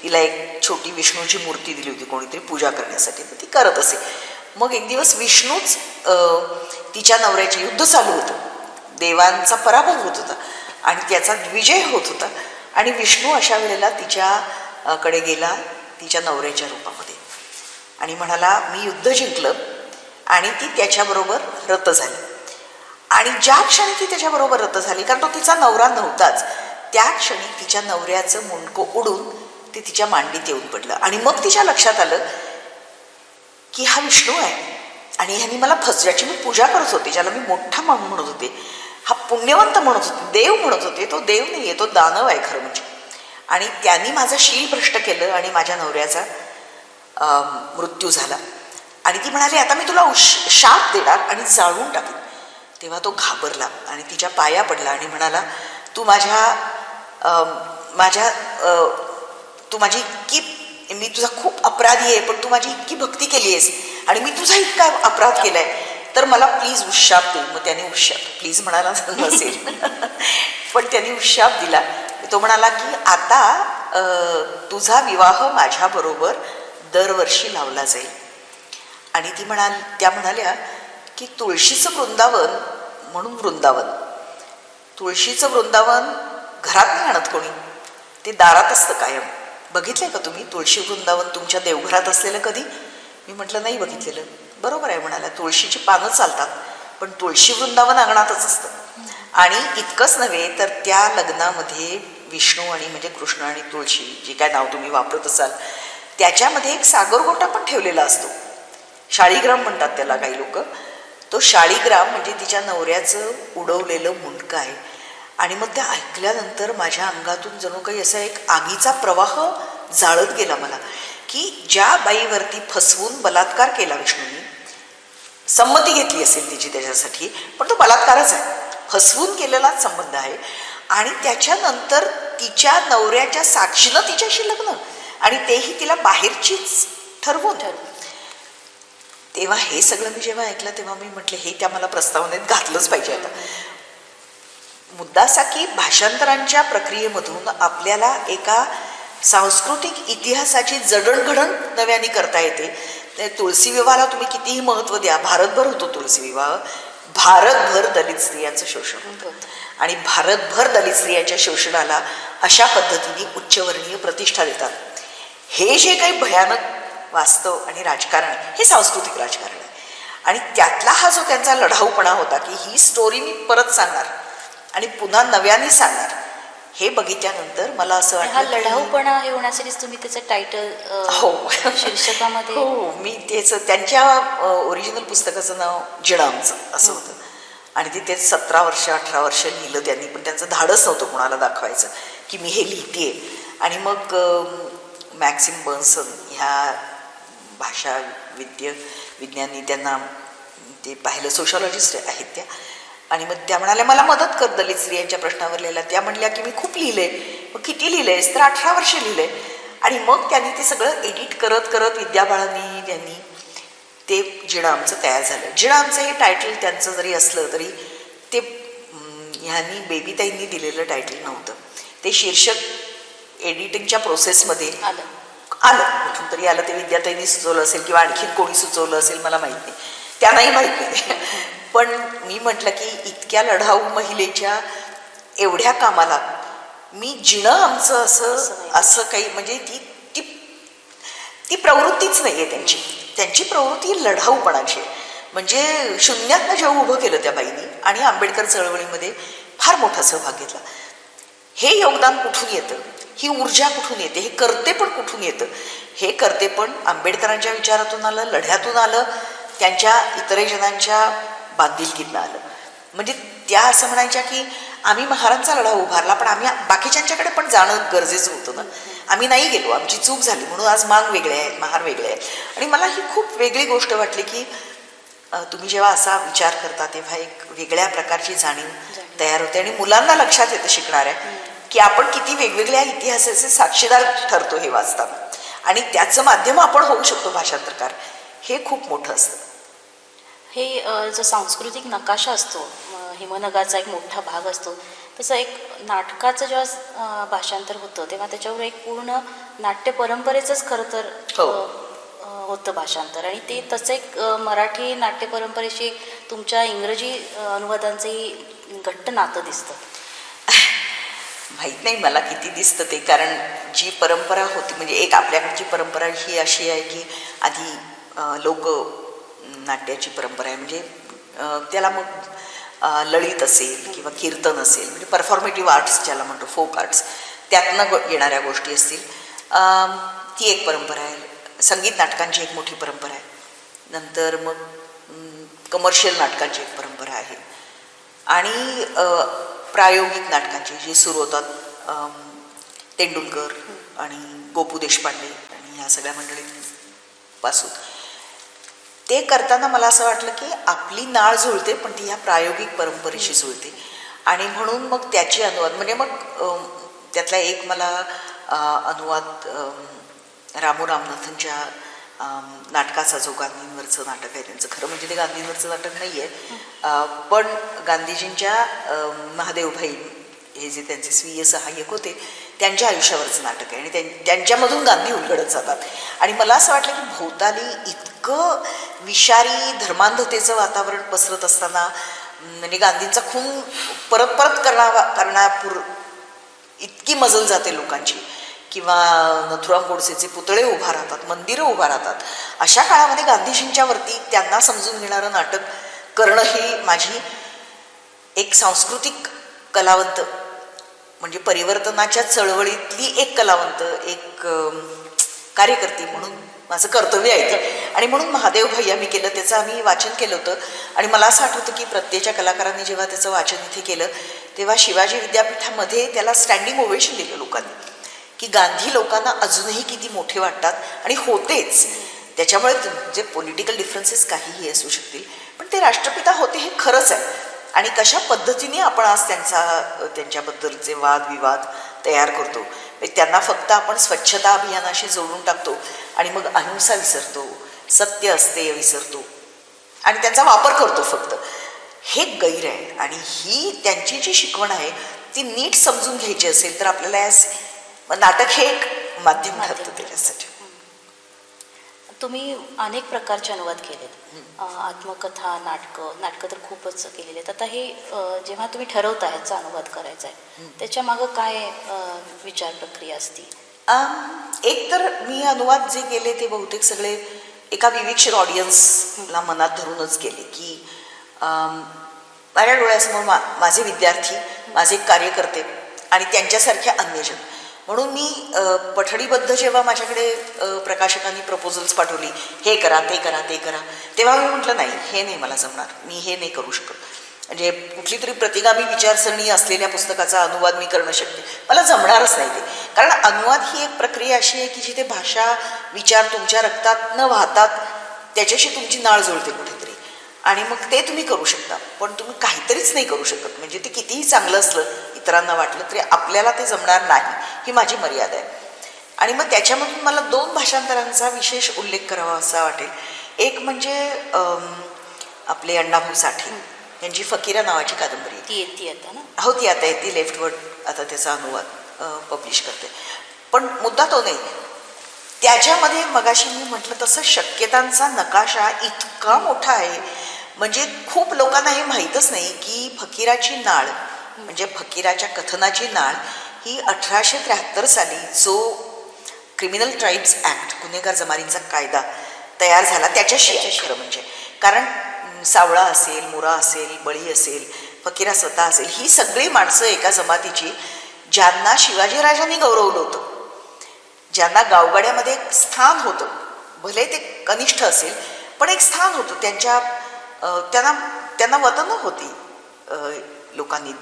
तिला एक छोटी विष्णूची मूर्ती दिली होती कोणीतरी पूजा करण्यासाठी, तर ती करत असे. मग एक दिवस विष्णूच तिच्या नवऱ्याचे युद्ध चालू होतं, देवांचा पराभव होत होता आणि त्याचा विजय होत होता. आणि विष्णू अशा वेळेला तिच्याकडे गेला तिच्या नवऱ्याच्या रूपामध्ये आणि म्हणाला, मी युद्ध जिंकलं. आणि ती त्याच्याबरोबर रत झाली. आणि ज्या क्षणी ती त्याच्याबरोबर रत झाली, कारण तो तिचा नवरा नव्हताच, त्या क्षणी तिच्या नवऱ्याचं मुंडकं उडून ते तिच्या मांडीत येऊन पडलं. आणि मग तिच्या लक्षात आलं की हा विष्णू आहे आणि ह्यांनी मला ज्याची मी पूजा करत होते, ज्याला मी मोठा म्हणत होते, हा पुण्यवंत म्हणत होते, देव म्हणत होते, तो देव नाही आहे, तो दानव आहे खरं म्हणजे. आणि त्यांनी माझं शील भ्रष्ट केलं आणि माझ्या नवऱ्याचा मृत्यू झाला. आणि ती म्हणाली, आता मी तुला शाप देणार आणि जाळून टाकेन. तेव्हा तो घाबरला आणि तिच्या पाया पडला आणि म्हणाला, तू माझी इतकी, मी तुझा खूप अपराधी आहे, पण तू माझी इतकी भक्ती केली आहेस आणि मी तुझा इतका अपराध केलाय, तर मला प्लीज उशाप दे. मग त्याने प्लीज म्हणाला नसेल पण त्याने उशाप दिला. तो म्हणाला की आता तुझा विवाह माझ्याबरोबर दरवर्षी लावला जाईल. आणि त्या म्हणाल्या की तुळशीचं वृंदावन म्हणून वृंदावन, तुळशीचं वृंदावन घरात नाही आणत कोणी, ते दारात असतं कायम. बघितलंय का तुम्ही तुळशी वृंदावन तुमच्या देवघरात असलेलं कधी? मी म्हटलं नाही बघितलेलं. बरोबर आहे म्हणाला, तुळशीची पानं चालतात पण तुळशी वृंदावन अंगणातच असतं. आणि इतकंच नव्हे तर त्या लग्नामध्ये विष्णू आणि म्हणजे कृष्ण आणि तुळशी, जे काय नाव तुम्ही वापरत असाल, त्याच्यामध्ये एक सागरगोटा पण ठेवलेला असतो. शाळीग्राम म्हणतात त्याला काही लोक. तो शाळीग्राम म्हणजे तिच्या नवऱ्याचं उडवलेलं मुंडकं आहे. आणि मग त्या ऐकल्यानंतर माझ्या अंगातून जणू काही असा एक आगीचा प्रवाह जाळत गेला मला, की ज्या बाईवरती फसवून बलात्कार केला विष्णूंनी, संमती घेतली असेल तिची त्याच्यासाठी, पण तो बलात्कारच आहे, फसवून केलेलाच संबंध आहे. आणि त्याच्यानंतर तिच्या नवऱ्याच्या साक्षीनं तिच्याशी लग्न, आणि तेही तिला बाहेरचीच ठरवून. तेव्हा हे सगळं मी जेव्हा ऐकलं तेव्हा मी म्हटलं हे त्या मला प्रस्तावनेत घातलंच पाहिजे. आता मुद्दा असा की भाषांतरांच्या प्रक्रियेमधून आपल्याला एका सांस्कृतिक इतिहासाची जडणघडण नव्याने करता येते. ते तुळशी विवाहाला तुम्ही कितीही महत्त्व द्या, भारतभर होतो तुळशी विवाह, भारतभर दलित स्त्रियांचं शोषण होतं आणि भारतभर दलित स्त्रियांच्या शोषणाला अशा पद्धतीने उच्चवर्णीय प्रतिष्ठा देतात. हे जे काही भयानक वास्तव आणि राजकारण आहे, हे सांस्कृतिक राजकारण आहे. आणि त्यातला हा जो त्यांचा लढाऊपणा होता की ही स्टोरी मी परत सांगणार आणि पुन्हा नव्याने सांगणार, हे बघितल्यानंतर मला असं हा वाटलं की- लढाऊपणा हे होण्यासाठीच तुम्ही त्याचं टायटल हो शीर्षकामध्ये हो, मी तेच त्यांच्या ओरिजिनल पुस्तकाचं नाव जिणं आमचं असं होतं आणि ते 17 वर्ष 18 वर्ष लिहिलं त्यांनी, पण त्यांचं धाडस नव्हतं कोणाला दाखवायचं की मी हे लिहितेय. आणि मग मॅक्सिम बर्नसन ह्या भाषा विज्ञानी, त्यांना ते पाहिलं, सोशॉलॉजिस्ट आहेत त्या, आणि मग त्या म्हणाल्या मला मदत कर दलित स्त्रियांच्या प्रश्नावर लिहायला. त्या म्हणल्या की मी खूप लिहिलंय. मग किती लिहिलंयस? तर 18 वर्ष लिहिलंय. आणि मग त्यांनी ते सगळं एडिट करत करत विद्याबाळांनी त्यांनी ते जिणं आमचं तयार झालं. जिणं आमचं हे टायटल त्यांचं जरी असलं तरी ते ह्यांनी बेबीताईंनी दिलेलं टायटल नव्हतं. ते शीर्षक एडिटिंगच्या प्रोसेसमध्ये आलं कुठून तरी आलं. ते विद्याताईंनी सुचवलं असेल किंवा आणखीन कोणी सुचवलं असेल, मला माहीत नाही, त्यांनाही माहीत नाही. पण मी म्हटलं की इतक्या लढाऊ महिलेच्या एवढ्या कामाला मी जिणं आमचं असं काही, म्हणजे ती प्रवृत्तीच नाही आहे त्यांची. त्यांची प्रवृत्ती लढाऊपणाची आहे. म्हणजे शून्यातनं जेव्हा उभं केलं त्या बाईंनी आणि आंबेडकर चळवळीमध्ये फार मोठा सहभाग घेतला. हे योगदान कुठून येतं? ही ऊर्जा कुठून येते? हे कर्तेपण कुठून येतं? हे कर्तेपण आंबेडकरांच्या विचारातून आलं, लढ्यातून आलं, त्यांच्या इतरही जणांच्या बांधिलकीतनं आलं. म्हणजे त्या असं म्हणायच्या की आम्ही महारांचा लढा उभारला, पण आम्ही बाकीच्यांच्याकडे पण जाणं गरजेचं होतं ना. आम्ही नाही गेलो, आमची चूक झाली, म्हणून आज मांग वेगळे आहेत, महार वेगळे आहेत. आणि मला ही खूप वेगळी गोष्ट वाटली की तुम्ही जेव्हा असा विचार करता तेव्हा एक वेगळ्या प्रकारची जाणीव तयार होते आणि मुलांना लक्षात येतं शिकणाऱ्या की आपण किती वेगवेगळ्या इतिहासाचे साक्षीदार ठरतो हे वाचताना, आणि त्याचं माध्यम आपण होऊ शकतो भाषांतरकार. हे खूप मोठं असतं. हे जो सांस्कृतिक नकाशा असतो, हिमनगाचा एक मोठा भाग असतो, तसं एक नाटकाचं जेव्हा भाषांतर होतं तेव्हा त्याच्यावर एक पूर्ण नाट्य परंपरेचंच खरं तर होतं भाषांतर. आणि ते तसं एक मराठी नाट्य परंपरेशी तुमच्या इंग्रजी अनुवादांचंही घट्ट नातं दिसतं. माहीत नाही मला किती दिसतं ते, कारण जी परंपरा होती, म्हणजे एक आपल्याकडची परंपरा ही अशी आहे की आधी लोक नाट्याची परंपरा आहे, म्हणजे त्याला मग ललित असेल किंवा कीर्तन असेल, म्हणजे परफॉर्मेटिव्ह आर्ट्स ज्याला म्हणतो, फोक आर्ट्स, त्यातनं येणाऱ्या गोष्टी असतील, ती एक परंपरा आहे. संगीत नाटकांची एक मोठी परंपरा आहे. नंतर मग कमर्शियल नाटकांची एक परंपरा आहे आणि प्रायोगिक नाटकांची जी सुरू होतात तेंडुलकर आणि गोपू देशपांडे आणि ह्या सगळ्या मंडळींपासून. ते करताना मला असं वाटलं की आपली नाळ जुळते, पण ती ह्या प्रायोगिक परंपरेशी जुळते. आणि म्हणून मग त्याची अनुवाद, म्हणजे मग त्यातला एक मला अनुवाद रामू रामनाथनच्या नाटकाचा, जो गांधींवरचं नाटक आहे त्यांचं, खरं म्हणजे ते गांधींवरचं नाटक नाही आहे, पण गांधीजींच्या महादेवभाई हे जे त्यांचे स्वीय सहाय्यक होते त्यांच्या आयुष्यावरचं नाटक आहे आणि त्यांच्यामधून गांधी उलगडत जातात. आणि मला असं वाटलं की भोवताली इतकं विषारी धर्मांधतेचं वातावरण पसरत असताना, म्हणजे गांधींचा खून परत परत करण्यापूर इतकी मजल जाते लोकांची, किंवा नथुराम गोडसेचे पुतळे उभा राहतात, मंदिरं उभा राहतात, अशा काळामध्ये गांधीजींच्या वरती त्यांना समजून घेणारं नाटक करणं ही माझी एक सांस्कृतिक कलावंत, म्हणजे परिवर्तनाच्या चळवळीतली एक कलावंत, एक कार्यकर्ती म्हणून माझं कर्तव्य आहे ते. आणि म्हणून महादेवभाई आम्ही केलं, त्याचं आम्ही वाचन केलं होतं. आणि मला असं आठवतं की प्रत्येच्या कलाकारांनी जेव्हा त्याचं वाचन इथे केलं तेव्हा शिवाजी विद्यापीठामध्ये त्याला स्टँडिंग ओवेशन दिलं लोकांनी, की गांधी लोकांना अजूनही किती मोठे वाटतात. आणि होतेच, त्याच्यामुळे जे पॉलिटिकल डिफरन्सेस काहीही असू शकतील, पण ते राष्ट्रपिता होते हे खरंच आहे. आणि कशा पद्धतीने आपण आज त्यांच्याबद्दलचे वादविवाद तयार करतो, त्यांना फक्त आपण स्वच्छता अभियानाशी जोडून टाकतो आणि मग अहिंसा विसरतो, सत्य अस्तेय विसरतो आणि त्यांचा वापर करतो फक्त. हे गैर आहे. आणि ही त्यांची जी शिकवण आहे ती नीट समजून घ्यायची असेल तर आपल्याला नाटक हे एक माध्यम माध्यम ठरतं त्याच्यासाठी. तुम्ही अनेक प्रकारचे अनुवाद केलेत, आत्मकथा, नाटकं तर खूपच केलेले आहेत. आता हे जेव्हा तुम्ही ठरवता ह्याचा अनुवाद करायचा आहे, त्याच्या मागं काय विचार प्रक्रिया असते? एक तर मी अनुवाद जे केले ते बहुतेक सगळे एका विवेकशील ऑडियन्सला मनात धरूनच केले, की माझ्या डोळ्यासमोर माझे विद्यार्थी, माझे कार्यकर्ते आणि त्यांच्यासारख्या अन्यजन. म्हणून मी पठडीबद्ध जेव्हा माझ्याकडे प्रकाशकांनी प्रपोजल्स पाठवली, हे करा, ते करा, ते करा, तेव्हा मी म्हटलं नाही, हे नाही मला जमणार, मी हे नाही करू शकत. म्हणजे कुठली तरी प्रतिगामी विचारसरणी असलेल्या पुस्तकाचा अनुवाद मी करणं शक्य, मला जमणारच नाही ते. कारण अनुवाद ही एक प्रक्रिया अशी आहे की जिथे भाषा, विचार तुमच्या रक्तात न वाहतात, त्याच्याशी तुमची नाळ जुळते कुठेतरी, आणि मग ते तुम्ही करू शकता. पण तुम्ही काहीतरीच नाही करू शकत. म्हणजे ते कितीही चांगलं असलं, इतरांना वाटलं तरी आपल्याला ते जमणार नाही, ही माझी मर्यादा आहे. आणि मग त्याच्यामधून मला 2 भाषांतरांचा विशेष उल्लेख करावा असा वाटेल. एक म्हणजे आपले अण्णाभाऊ साठे यांची फकीरा नावाची कादंबरी. ती आता ना? हो, ती आता आहे, ती लेफ्टवर्ड आता त्याचा अनुवाद पब्लिश करते. पण मुद्दा तो नाही. त्याच्यामध्ये मगाशी मी म्हटलं तसं शक्यतांचा नकाशा इतका मोठा आहे. म्हणजे खूप लोकांना हे माहीतच नाही की फकीराची नाळ, म्हणजे फकीराच्या कथनाची नाळ ही 1873 साली जो क्रिमिनल ट्राईब्स ॲक्ट, गुन्हेगार जमातींचा कायदा तयार झाला त्याच्याशी आहे खरं म्हणजे. कारण सावळा असेल, मोरा असेल, बळी असेल, फकीरा स्वतः असेल, ही सगळी माणसं एका जमातीची ज्यांना शिवाजीराजांनी गौरवलं होतं, ज्यांना गावगाड्यामध्ये एक स्थान होतं, भले ते कनिष्ठ असेल पण एक स्थान होतं, त्यांना वतनं होती लोकांनी,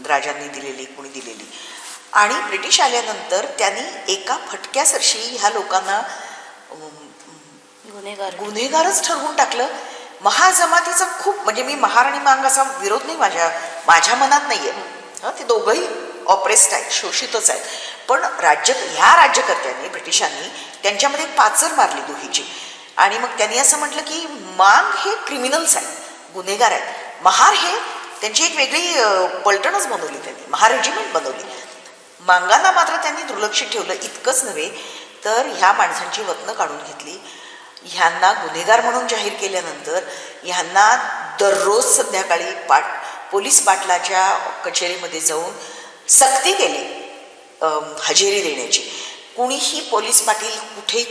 राजांनी दिलेली, कुणी दिलेली. आणि ब्रिटिश आल्यानंतर त्यांनी एका फटक्यासरशी ह्या लोकांना गुन्हेगारच ठरवून टाकलं. महाजमातीचा खूप, म्हणजे मी महार आणि मांग असा विरोध नाही माझ्या मनात नाही आहे. ते दोघंही ऑप्रेस्ड आहेत, शोषितच आहेत. पण ह्या राज्यकर्त्यांनी, ब्रिटिशांनी त्यांच्यामध्ये पाचर मारली दोहीची. आणि मग त्यांनी असं म्हटलं की मांग हे क्रिमिनल्स आहेत, गुन्हेगार आहेत. महार हे त्यांची एक वेगळी पलटणच बनवली, त्यांनी महार रेजिमेंट बनवली. मांगांना मात्र त्यांनी दुर्लक्षित ठेवलं. इतकंच नव्हे तर ह्या माणसांची वतनं काढून घेतली, ह्यांना गुन्हेगार म्हणून जाहीर केल्यानंतर ह्यांना दररोज संध्याकाळी पोलीस पाटलाच्या कचेरीमध्ये जाऊन सक्ती केली हजेरी देण्याची. कुणीही पोलीस पाटील,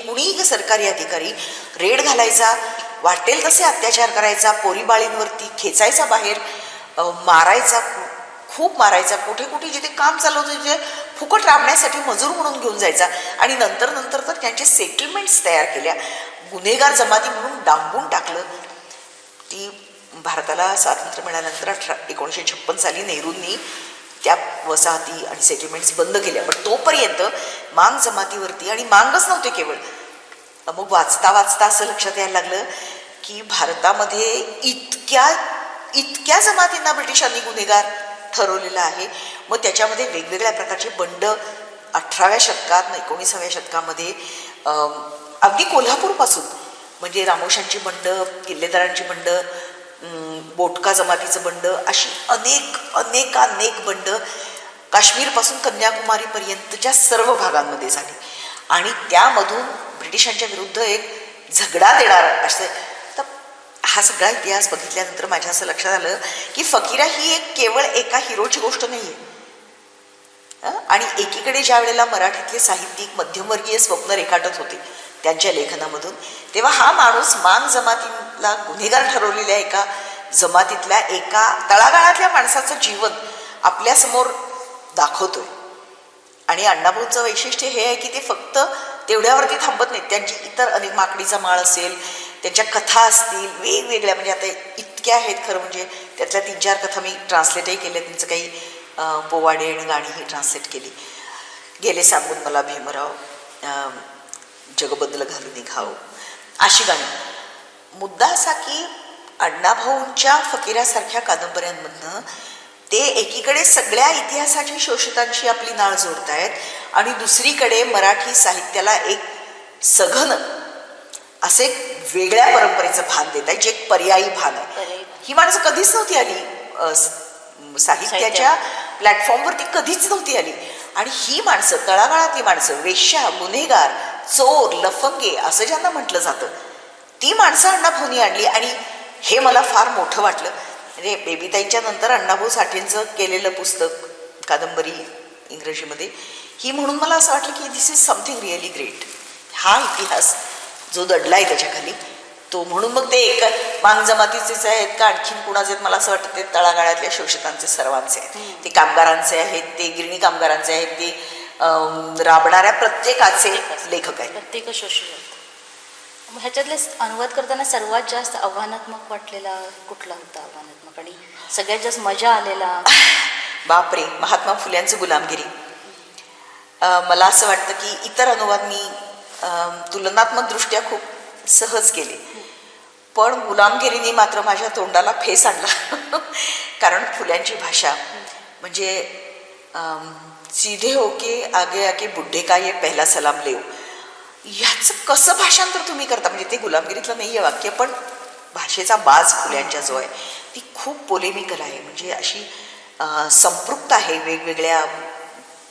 कुणीही सरकारी अधिकारी रेड घालायचा, वाटेल तसे अत्याचार करायचा, पोरीबाळींवरती खेचायचा, बाहेर मारायचा, खूप मारायचा. कुठे जिथे काम चालू होतं तिथे फुकट राबण्यासाठी मजूर म्हणून घेऊन जायचा. आणि नंतर तर त्यांचे सेटलमेंट्स तयार केल्या, गुन्हेगार जमाती म्हणून डांबून टाकलं. ती भारताला स्वातंत्र्य मिळाल्यानंतर 1956 साली नेहरूंनी त्या वसाहती आणि सेटलमेंट्स बंद केल्या. पण तोपर्यंत मांग जमातीवरती, आणि मांगच नव्हते केवळ, मग वाचता असं लक्षात यायला लागलं की भारतामध्ये इतक्या जमातींना ब्रिटिशांनी गुन्हेगार ठरवलेलं आहे. मग त्याच्यामध्ये वेगवेगळ्या प्रकारचे बंड 18व्या शतकात, 19व्या शतकामध्ये अगदी कोल्हापूरपासून, म्हणजे रामोशांची बंड, किल्लेदारांची बंड, बोटका जमातीचं बंड, अशी अनेक बंड काश्मीरपासून कन्याकुमारीपर्यंतच्या सर्व भागांमध्ये झाली. आणि त्यामधून ब्रिटिशांच्या विरुद्ध एक झगडा देणार असं. तर हा सगळा इतिहास बघितल्यानंतर माझ्या असं लक्षात आलं की फकीरा ही केवळ एका हिरोची गोष्ट नाही आहे. आणि एकीकडे ज्या वेळेला मराठीतले साहित्यिक मध्यमवर्गीय स्वप्न रेखाटत होते त्यांच्या लेखनामधून, तेव्हा हा माणूस मांग जमातीला गुन्हेगार ठरवलेल्या एका जमातीतल्या एका तळागाळातल्या माणसाचं जीवन आपल्यासमोर दाखवतोय. आणि अण्णाभाऊंचं वैशिष्ट्य हे आहे की ते फक्त तेवढ्यावरती थांबत नाहीत. त्यांची इतर अनेक, माकडीचा माळ असेल, त्यांच्या कथा असतील वेगवेगळ्या, म्हणजे आता इतक्या आहेत खरं म्हणजे. त्यातल्या 3-4 कथा मी ट्रान्सलेटही केल्या, त्यांचं काही पोवाडे आणि गाणीही ट्रान्सलेट केली. गेले सांगून मला भीमराव, जगबदल घालून निघाव, अशी गाणी. मुद्दा असा की अण्णाभाऊंच्या फकीरासारख्या कादंबऱ्यांमधनं ते एकीकडे सगळ्या इतिहासाची शोषितांशी आपली नाळ जोडतायत आणि दुसरीकडे मराठी साहित्याला एक सघन असे वेगळ्या परंपरेचं भान देत आहे, जे एक पर्यायी भान आहे. ही माणसं कधीच नव्हती आली साहित्याच्या प्लॅटफॉर्मवरती, कधीच नव्हती आली. आणि ही माणसं, तळागाळातली माणसं, वेश्या, गुन्हेगार, चोर, लफंगे असं ज्यांना म्हटलं जातं, ती माणसं अण्णाभाऊनी आणली. आणि हे मला फार मोठं वाटलं. म्हणजे बेबीताईंच्या नंतर अण्णाभाऊ साठेंचं केलेलं पुस्तक, कादंबरी इंग्रजीमध्ये, ही म्हणून मला असं वाटलं की दिस इज समथिंग रिअली ग्रेट. हा इतिहास जो दडलाय त्याच्याखाली तो, म्हणून मग ते एक मांग जमातीचेच आहेत का आणखीन कुणाचे आहेत, मला असं वाटतं ते तळागाळातल्या शोषकांचे सर्वांचे आहेत, ते कामगारांचे आहेत, ते गिरणी कामगारांचे आहेत, ते राबणाऱ्या प्रत्येकाचे लेखक आहेत. प्रत्येक शोषक. मग ह्याच्यातले अनुवाद करताना सर्वात जास्त आव्हानात्मक वाटलेला कुठला होता आव्हानात्मक आणि सगळ्यात जास्त मजा आलेला? बापरे, महात्मा फुल्यांचं गुलामगिरी. मला असं वाटतं की इतर अनुवाद मी तुलनात्मक दृष्ट्या खूप सहज केले, पण गुलामगिरीने मात्र माझ्या तोंडाला फेस आणला. कारण फुल्यांची भाषा म्हणजे सीधे होके आगे आगे बुड्ढे का ये पहला सलाम लेव, ह्याचं कसं भाषांतर तुम्ही करता? म्हणजे ते गुलामगिरीतलं नाही आहे वाक्य, पण भाषेचा बाज फुल्यांच्या जो आहे ती खूप पोलेमिकल आहे. म्हणजे अशी संपृक्त आहे वेगवेगळ्या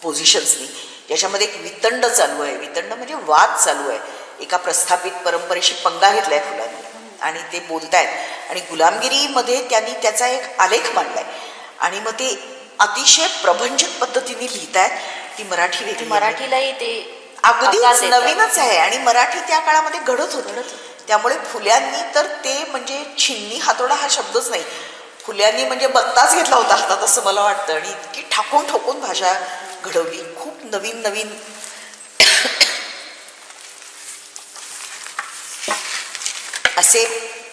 पोझिशन्सनी, ज्याच्यामध्ये एक वितंड चालू आहे. वितंड म्हणजे वाद चालू आहे. एका प्रस्थापित परंपरेशी पंगा घेतलाय फुलांनी आणि ते बोलतायत. आणि गुलामगिरीमध्ये त्यांनी त्याचा एक आलेख मांडलाय आणि मग ते अतिशय प्रभंजक पद्धतीने लिहितायत. ती मराठी वेगळी, मराठीलाही ते अगदीच नवीनच आहे आणि मराठी त्या काळामध्ये घडत होती. त्यामुळे फुल्यांनी तर ते म्हणजे छिन्नी हातोडा हा शब्दच नाही, फुल्यांनी म्हणजे बत्ताच घेतला होता हातात असं मला वाटतं. आणि इतकी ठाकून ठोकून भाषा घडवली. खूप नवीन नवीन असे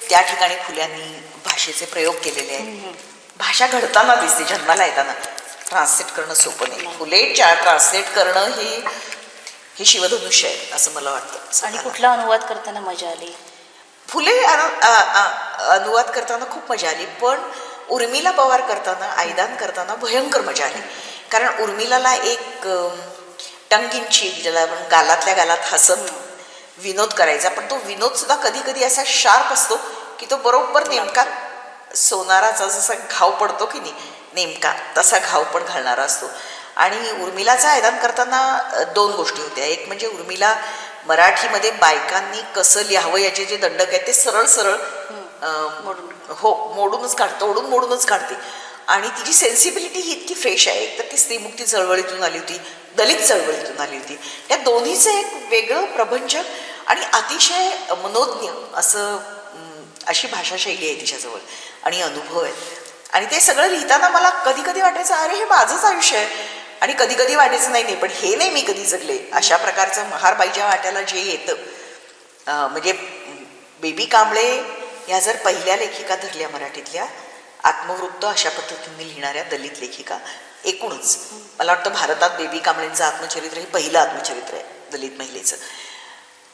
त्या ठिकाणी फुल्यांनी भाषेचे प्रयोग केलेले आहेत. भाषा घडताना दिसते, जन्माला येताना. ट्रान्सलेट करणं सोपं नाही. फुले ट्रान्सलेट करणं हे शिवधनुष्य आहे असं मला वाटतं. आणि कुठला अनुवाद करताना मजा आली? फुले अनुवाद करताना खूप मजा आली, पण उर्मिला पवार करताना, आयदान करताना भयंकर मजा आली. कारण उर्मिलाला एक टंग इन चीक, ज्याला आपण गालातल्या गालात हसत विनोद करायचा, पण तो विनोद सुद्धा कधी कधी असा शार्प असतो की तो बरोबर नेमका सोनाराचा जसा घाव पडतो की नाही, नेमका तसा घाव पण घालणारा असतो. आणि उर्मिलाचा आयदान करताना दोन गोष्टी होत्या. एक म्हणजे उर्मिला मराठीमध्ये बायकांनी कसं लिहावं याचे जे दंडक आहेत ते सरळ सरळ मोडूनच काढते. आणि तिची सेन्सिबिलिटी ही इतकी फ्रेश आहे. एक तर ती स्त्रीमुक्ती चळवळीतून आली होती, दलित चळवळीतून आली होती. या दोन्हीचं एक वेगळं प्रभंजक आणि अतिशय मनोज्ञ असं अशी भाषाशैली आहे तिच्याजवळ आणि अनुभव आहेत. आणि ते सगळं लिहिताना मला कधी कधी वाटायचं अरे हे माझंच आयुष्य आहे, आणि कधी कधी वाटायचं नाही पण हे नाही मी कधी जगले. अशा प्रकारचं महारबाईच्या वाट्याला जे येतं, म्हणजे बेबी कांबळे ह्या जर पहिल्या लेखिका धरल्या मराठीतल्या आत्मवृत्त अशा पद्धतीने लिहिणाऱ्या दलित लेखिका, एकूणच मला वाटतं भारतात बेबी कांबळेंचं आत्मचरित्र हे पहिलं आत्मचरित्र आहे दलित महिलेचं.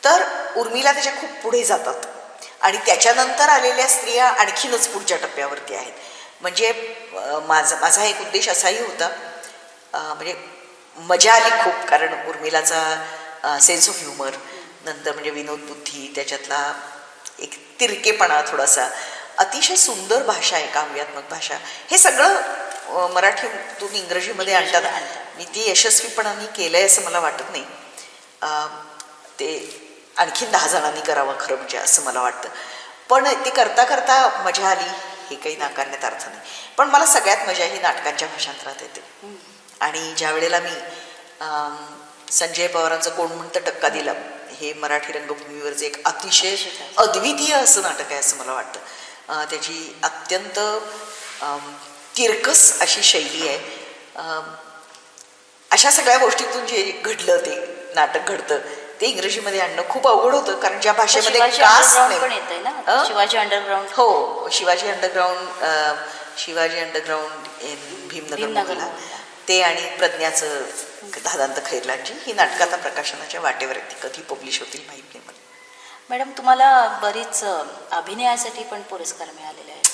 तर उर्मिला त्याच्या खूप पुढे जातात आणि त्याच्यानंतर आलेल्या स्त्रिया आणखीनच पुढच्या टप्प्यावरती आहेत. म्हणजे माझा एक उद्देश असाही होता, म्हणजे मजा आली खूप, कारण उर्मिलाचा सेन्स ऑफ ह्युमर, नंतर म्हणजे विनोद बुद्धी, त्याच्यातला एक तिरकेपणा थोडासा, अतिशय सुंदर भाषा आहे, काव्यात्मक भाषा, हे सगळं मराठीतून इंग्रजीमध्ये आणतात. मी ती यशस्वीपणाने केलं आहे असं मला वाटत नाही. ते आणखीन 10 जणांनी करावं खरं म्हणजे असं मला वाटतं. पण ते करता करता मजा आली हे काही नाकारण्यात अर्थ नाही. पण मला सगळ्यात मजा ही नाटकांच्या भाषांतरात येते. आणि ज्या वेळेला मी संजय पवारांचं कोण म्हणतं टक्का दिला, हे मराठी रंगभूमीवरचं एक अतिशय अद्वितीय असं नाटक आहे असं मला वाटतं. त्याची अत्यंत तिरकस अशी शैली आहे. अशा सगळ्या गोष्टीतून जे घडलं ते नाटक घडतं ते इंग्रजीमध्ये आणणं खूप अवघड होतं, कारण ज्या भाषेमध्ये कास्ट नाही. शिवाजी अंडरग्राऊंड, हो, शिवाजी अंडरग्राऊंड भीमनगर, ते आणि प्रज्ञाचं दादांत खैरलांची ही नाटकं आता प्रकाशनाच्या वाटेवर आहेत. ती कधी पब्लिश होतील माहीत नाही मला. मॅडम, तुम्हाला बरीच अभिनयासाठी पण पुरस्कार मिळालेले आहेत.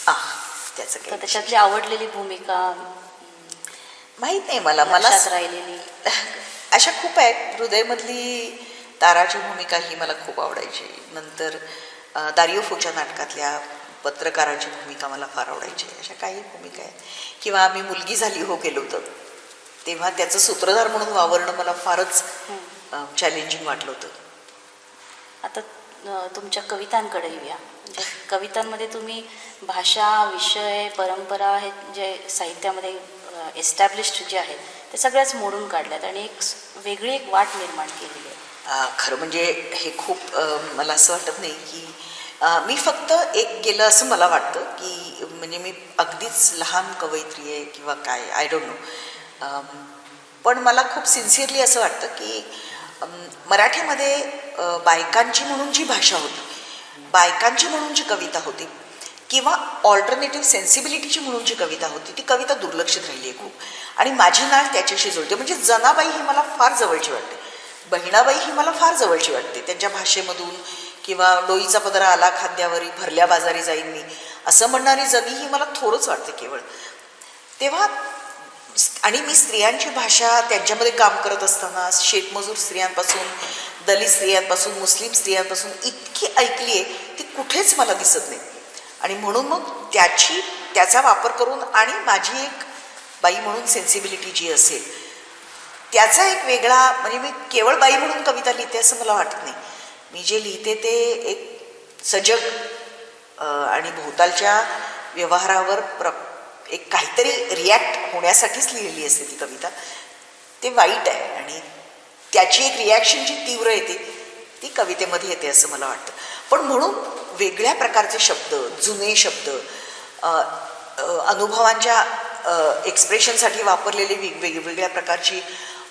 त्याचं तर त्याच्यातली आवडलेली भूमिका माहीत नाही मला राहिलेली अशा खूप आहेत. हृदयमधली ताराची भूमिका ही मला खूप आवडायची. नंतर दारियो फोच्या नाटकातल्या पत्रकाराची भूमिका मला फार आवडायची. अशा काही भूमिका आहेत. किंवा आम्ही मुलगी झाली हो केलं होतं तेव्हा त्याचं सूत्रधार म्हणून वावरणं मला फारच चॅलेंजिंग वाटलं होतं. आता तुमच्या कवितांकडे येऊया. म्हणजे कवितांमध्ये तुम्ही भाषा, विषय, परंपरा हे जे साहित्यामध्ये एस्टॅब्लिश्ड जे आहेत ते सगळ्याच मोडून काढल्यात आणि वेगळी एक वाट निर्माण केलेली आहे. खरं म्हणजे हे खूप मला असं वाटत नाही की मी फक्त एक केलं असं मला वाटतं की म्हणजे मी अगदीच लहान कवयित्री आहे किंवा काय, आय डोंट नो. पण मला खूप सिन्सिअरली असं वाटतं की मराठीमध्ये बायकांची म्हणून जी भाषा होती, बायकांची म्हणून जी कविता होती किंवा ऑल्टरनेटिव्ह सेन्सिबिलिटीची म्हणून जी कविता होती ती कविता दुर्लक्षित राहिली आहे खूप. आणि माझी नाळ त्याच्याशी जुळते. म्हणजे जनाबाई ही मला फार जवळची वाटते, बहिणाबाई ही मला फार जवळची वाटते त्यांच्या भाषेमधून. किंवा डोईचा पदरा आला खांद्यावरी, भरल्या बाजारी जाईन मी, असं म्हणणारी जगी ही मला थोडंच वाटते केवळ. तेव्हा आणि मी स्त्रियांची भाषा त्यांच्यामध्ये काम करत असताना शेतमजूर स्त्रियांपासून, दलित स्त्रियांपासून, मुस्लिम स्त्रियांपासून इतकी ऐकली आहे ती कुठेच मला दिसत नाही. आणि म्हणून मग त्याचा वापर करून आणि माझी एक बाई म्हणून सेन्सिबिलिटी जी असेल त्याचा एक वेगळा, म्हणजे मी केवळ बाई म्हणून कविता लिहिते असं मला वाटत नाही. मी जे लिहिते ते एक सजग आणि भोवतालच्या व्यवहारावर एक काहीतरी रिॲक्ट होण्यासाठीच लिहिलेली असते ती कविता. ते वाईट आहे आणि त्याची एक रिॲक्शन जी तीव्र येते ती कवितेमध्ये येते असं मला वाटतं. पण म्हणून वेगळ्या प्रकारचे शब्द, जुने शब्द, अनुभवांच्या एक्सप्रेशनसाठी वापरलेली वेगवेगळ्या प्रकारची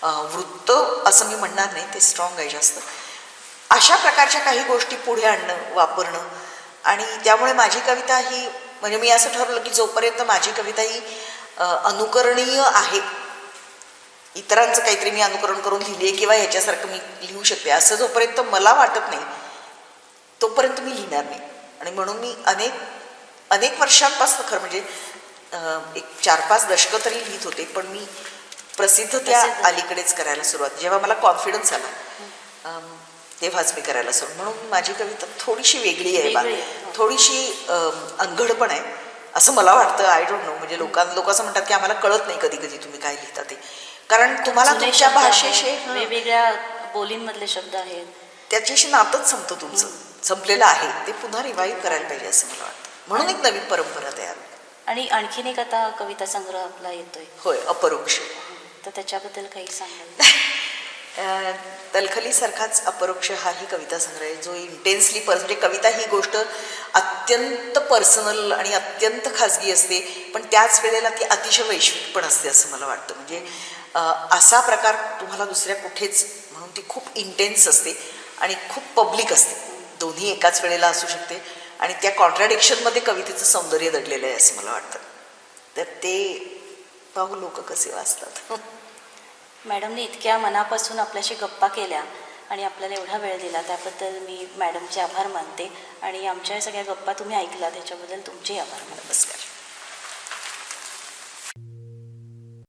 वृत्त असं मी म्हणणार नाही, ते स्ट्रॉंग आहे जास्त. अशा प्रकारच्या काही गोष्टी पुढे आणणं, वापरणं. आणि त्यामुळे माझी कविता ही, म्हणजे मी असं ठरवलं की जोपर्यंत माझी कविता ही अनुकरणीय आहे, इतरांचं काहीतरी मी अनुकरण करून लिहिली आहे किंवा ह्याच्यासारखं मी लिहू शकते असं जोपर्यंत मला वाटत नाही तोपर्यंत मी लिहिणार नाही. आणि म्हणून मी अनेक वर्षांपासून, खरं म्हणजे एक 4-5 दशकं तरी लिहित होते, पण मी प्रसिद्ध त्या अलीकडेच करायला सुरुवात, जेव्हा मला कॉन्फिडन्स आला तेव्हाच मी करायला सुरुवात. म्हणून माझी कविता थोडीशी वेगळी आहे बा, थोडीशी अनघड पण आहे असं मला वाटतं. I don't know. म्हणजे लोक असं म्हणतात की आम्हाला कळत नाही कधी कधी तुम्ही काय लिहिता ते, कारण तुम्हाला तुमच्या भाषेशी वेगवेगळ्या बोलींमधले शब्द आहेत, त्याच्याशी नातंच तुमचं संपलेलं आहे, ते पुन्हा रिवाईव्ह करायला पाहिजे असं मला वाटतं. म्हणून एक नवीन परंपरा तयार. आणि आणखीन एक आता कविता संग्रह आपला येतोय. होय, अपरोक्ष. तर त्याच्याबद्दल काही सांगाल? तलखलीसारखाच अपरोक्ष हाही कविता संग्रह आहे जो इंटेन्सली म्हणजे कविता ही गोष्ट अत्यंत पर्सनल आणि अत्यंत खाजगी असते, पण त्याच वेळेला ती अतिशय वैश्विक पण असते असं मला वाटतं. म्हणजे असा प्रकार तुम्हाला दुसऱ्या कुठेच, म्हणून ती खूप इंटेन्स असते आणि खूप पब्लिक असते, दोन्ही एकाच वेळेला असू शकते. आणि त्या कॉन्ट्राडिक्शनमध्ये कवितेचं सौंदर्य दडलेलं आहे असं मला वाटतं. तर ते पाहू लोक कसे वाचतात. मॅडमने इतक्या मनापासून आपल्याशी गप्पा केल्या आणि आपल्याला एवढा वेळ दिला त्याबद्दल मी मॅडमचे आभार मानते. आणि आमच्या सगळ्या गप्पा तुम्ही ऐकला त्याच्याबद्दल तुमचे आभार मानते. नमस्कार.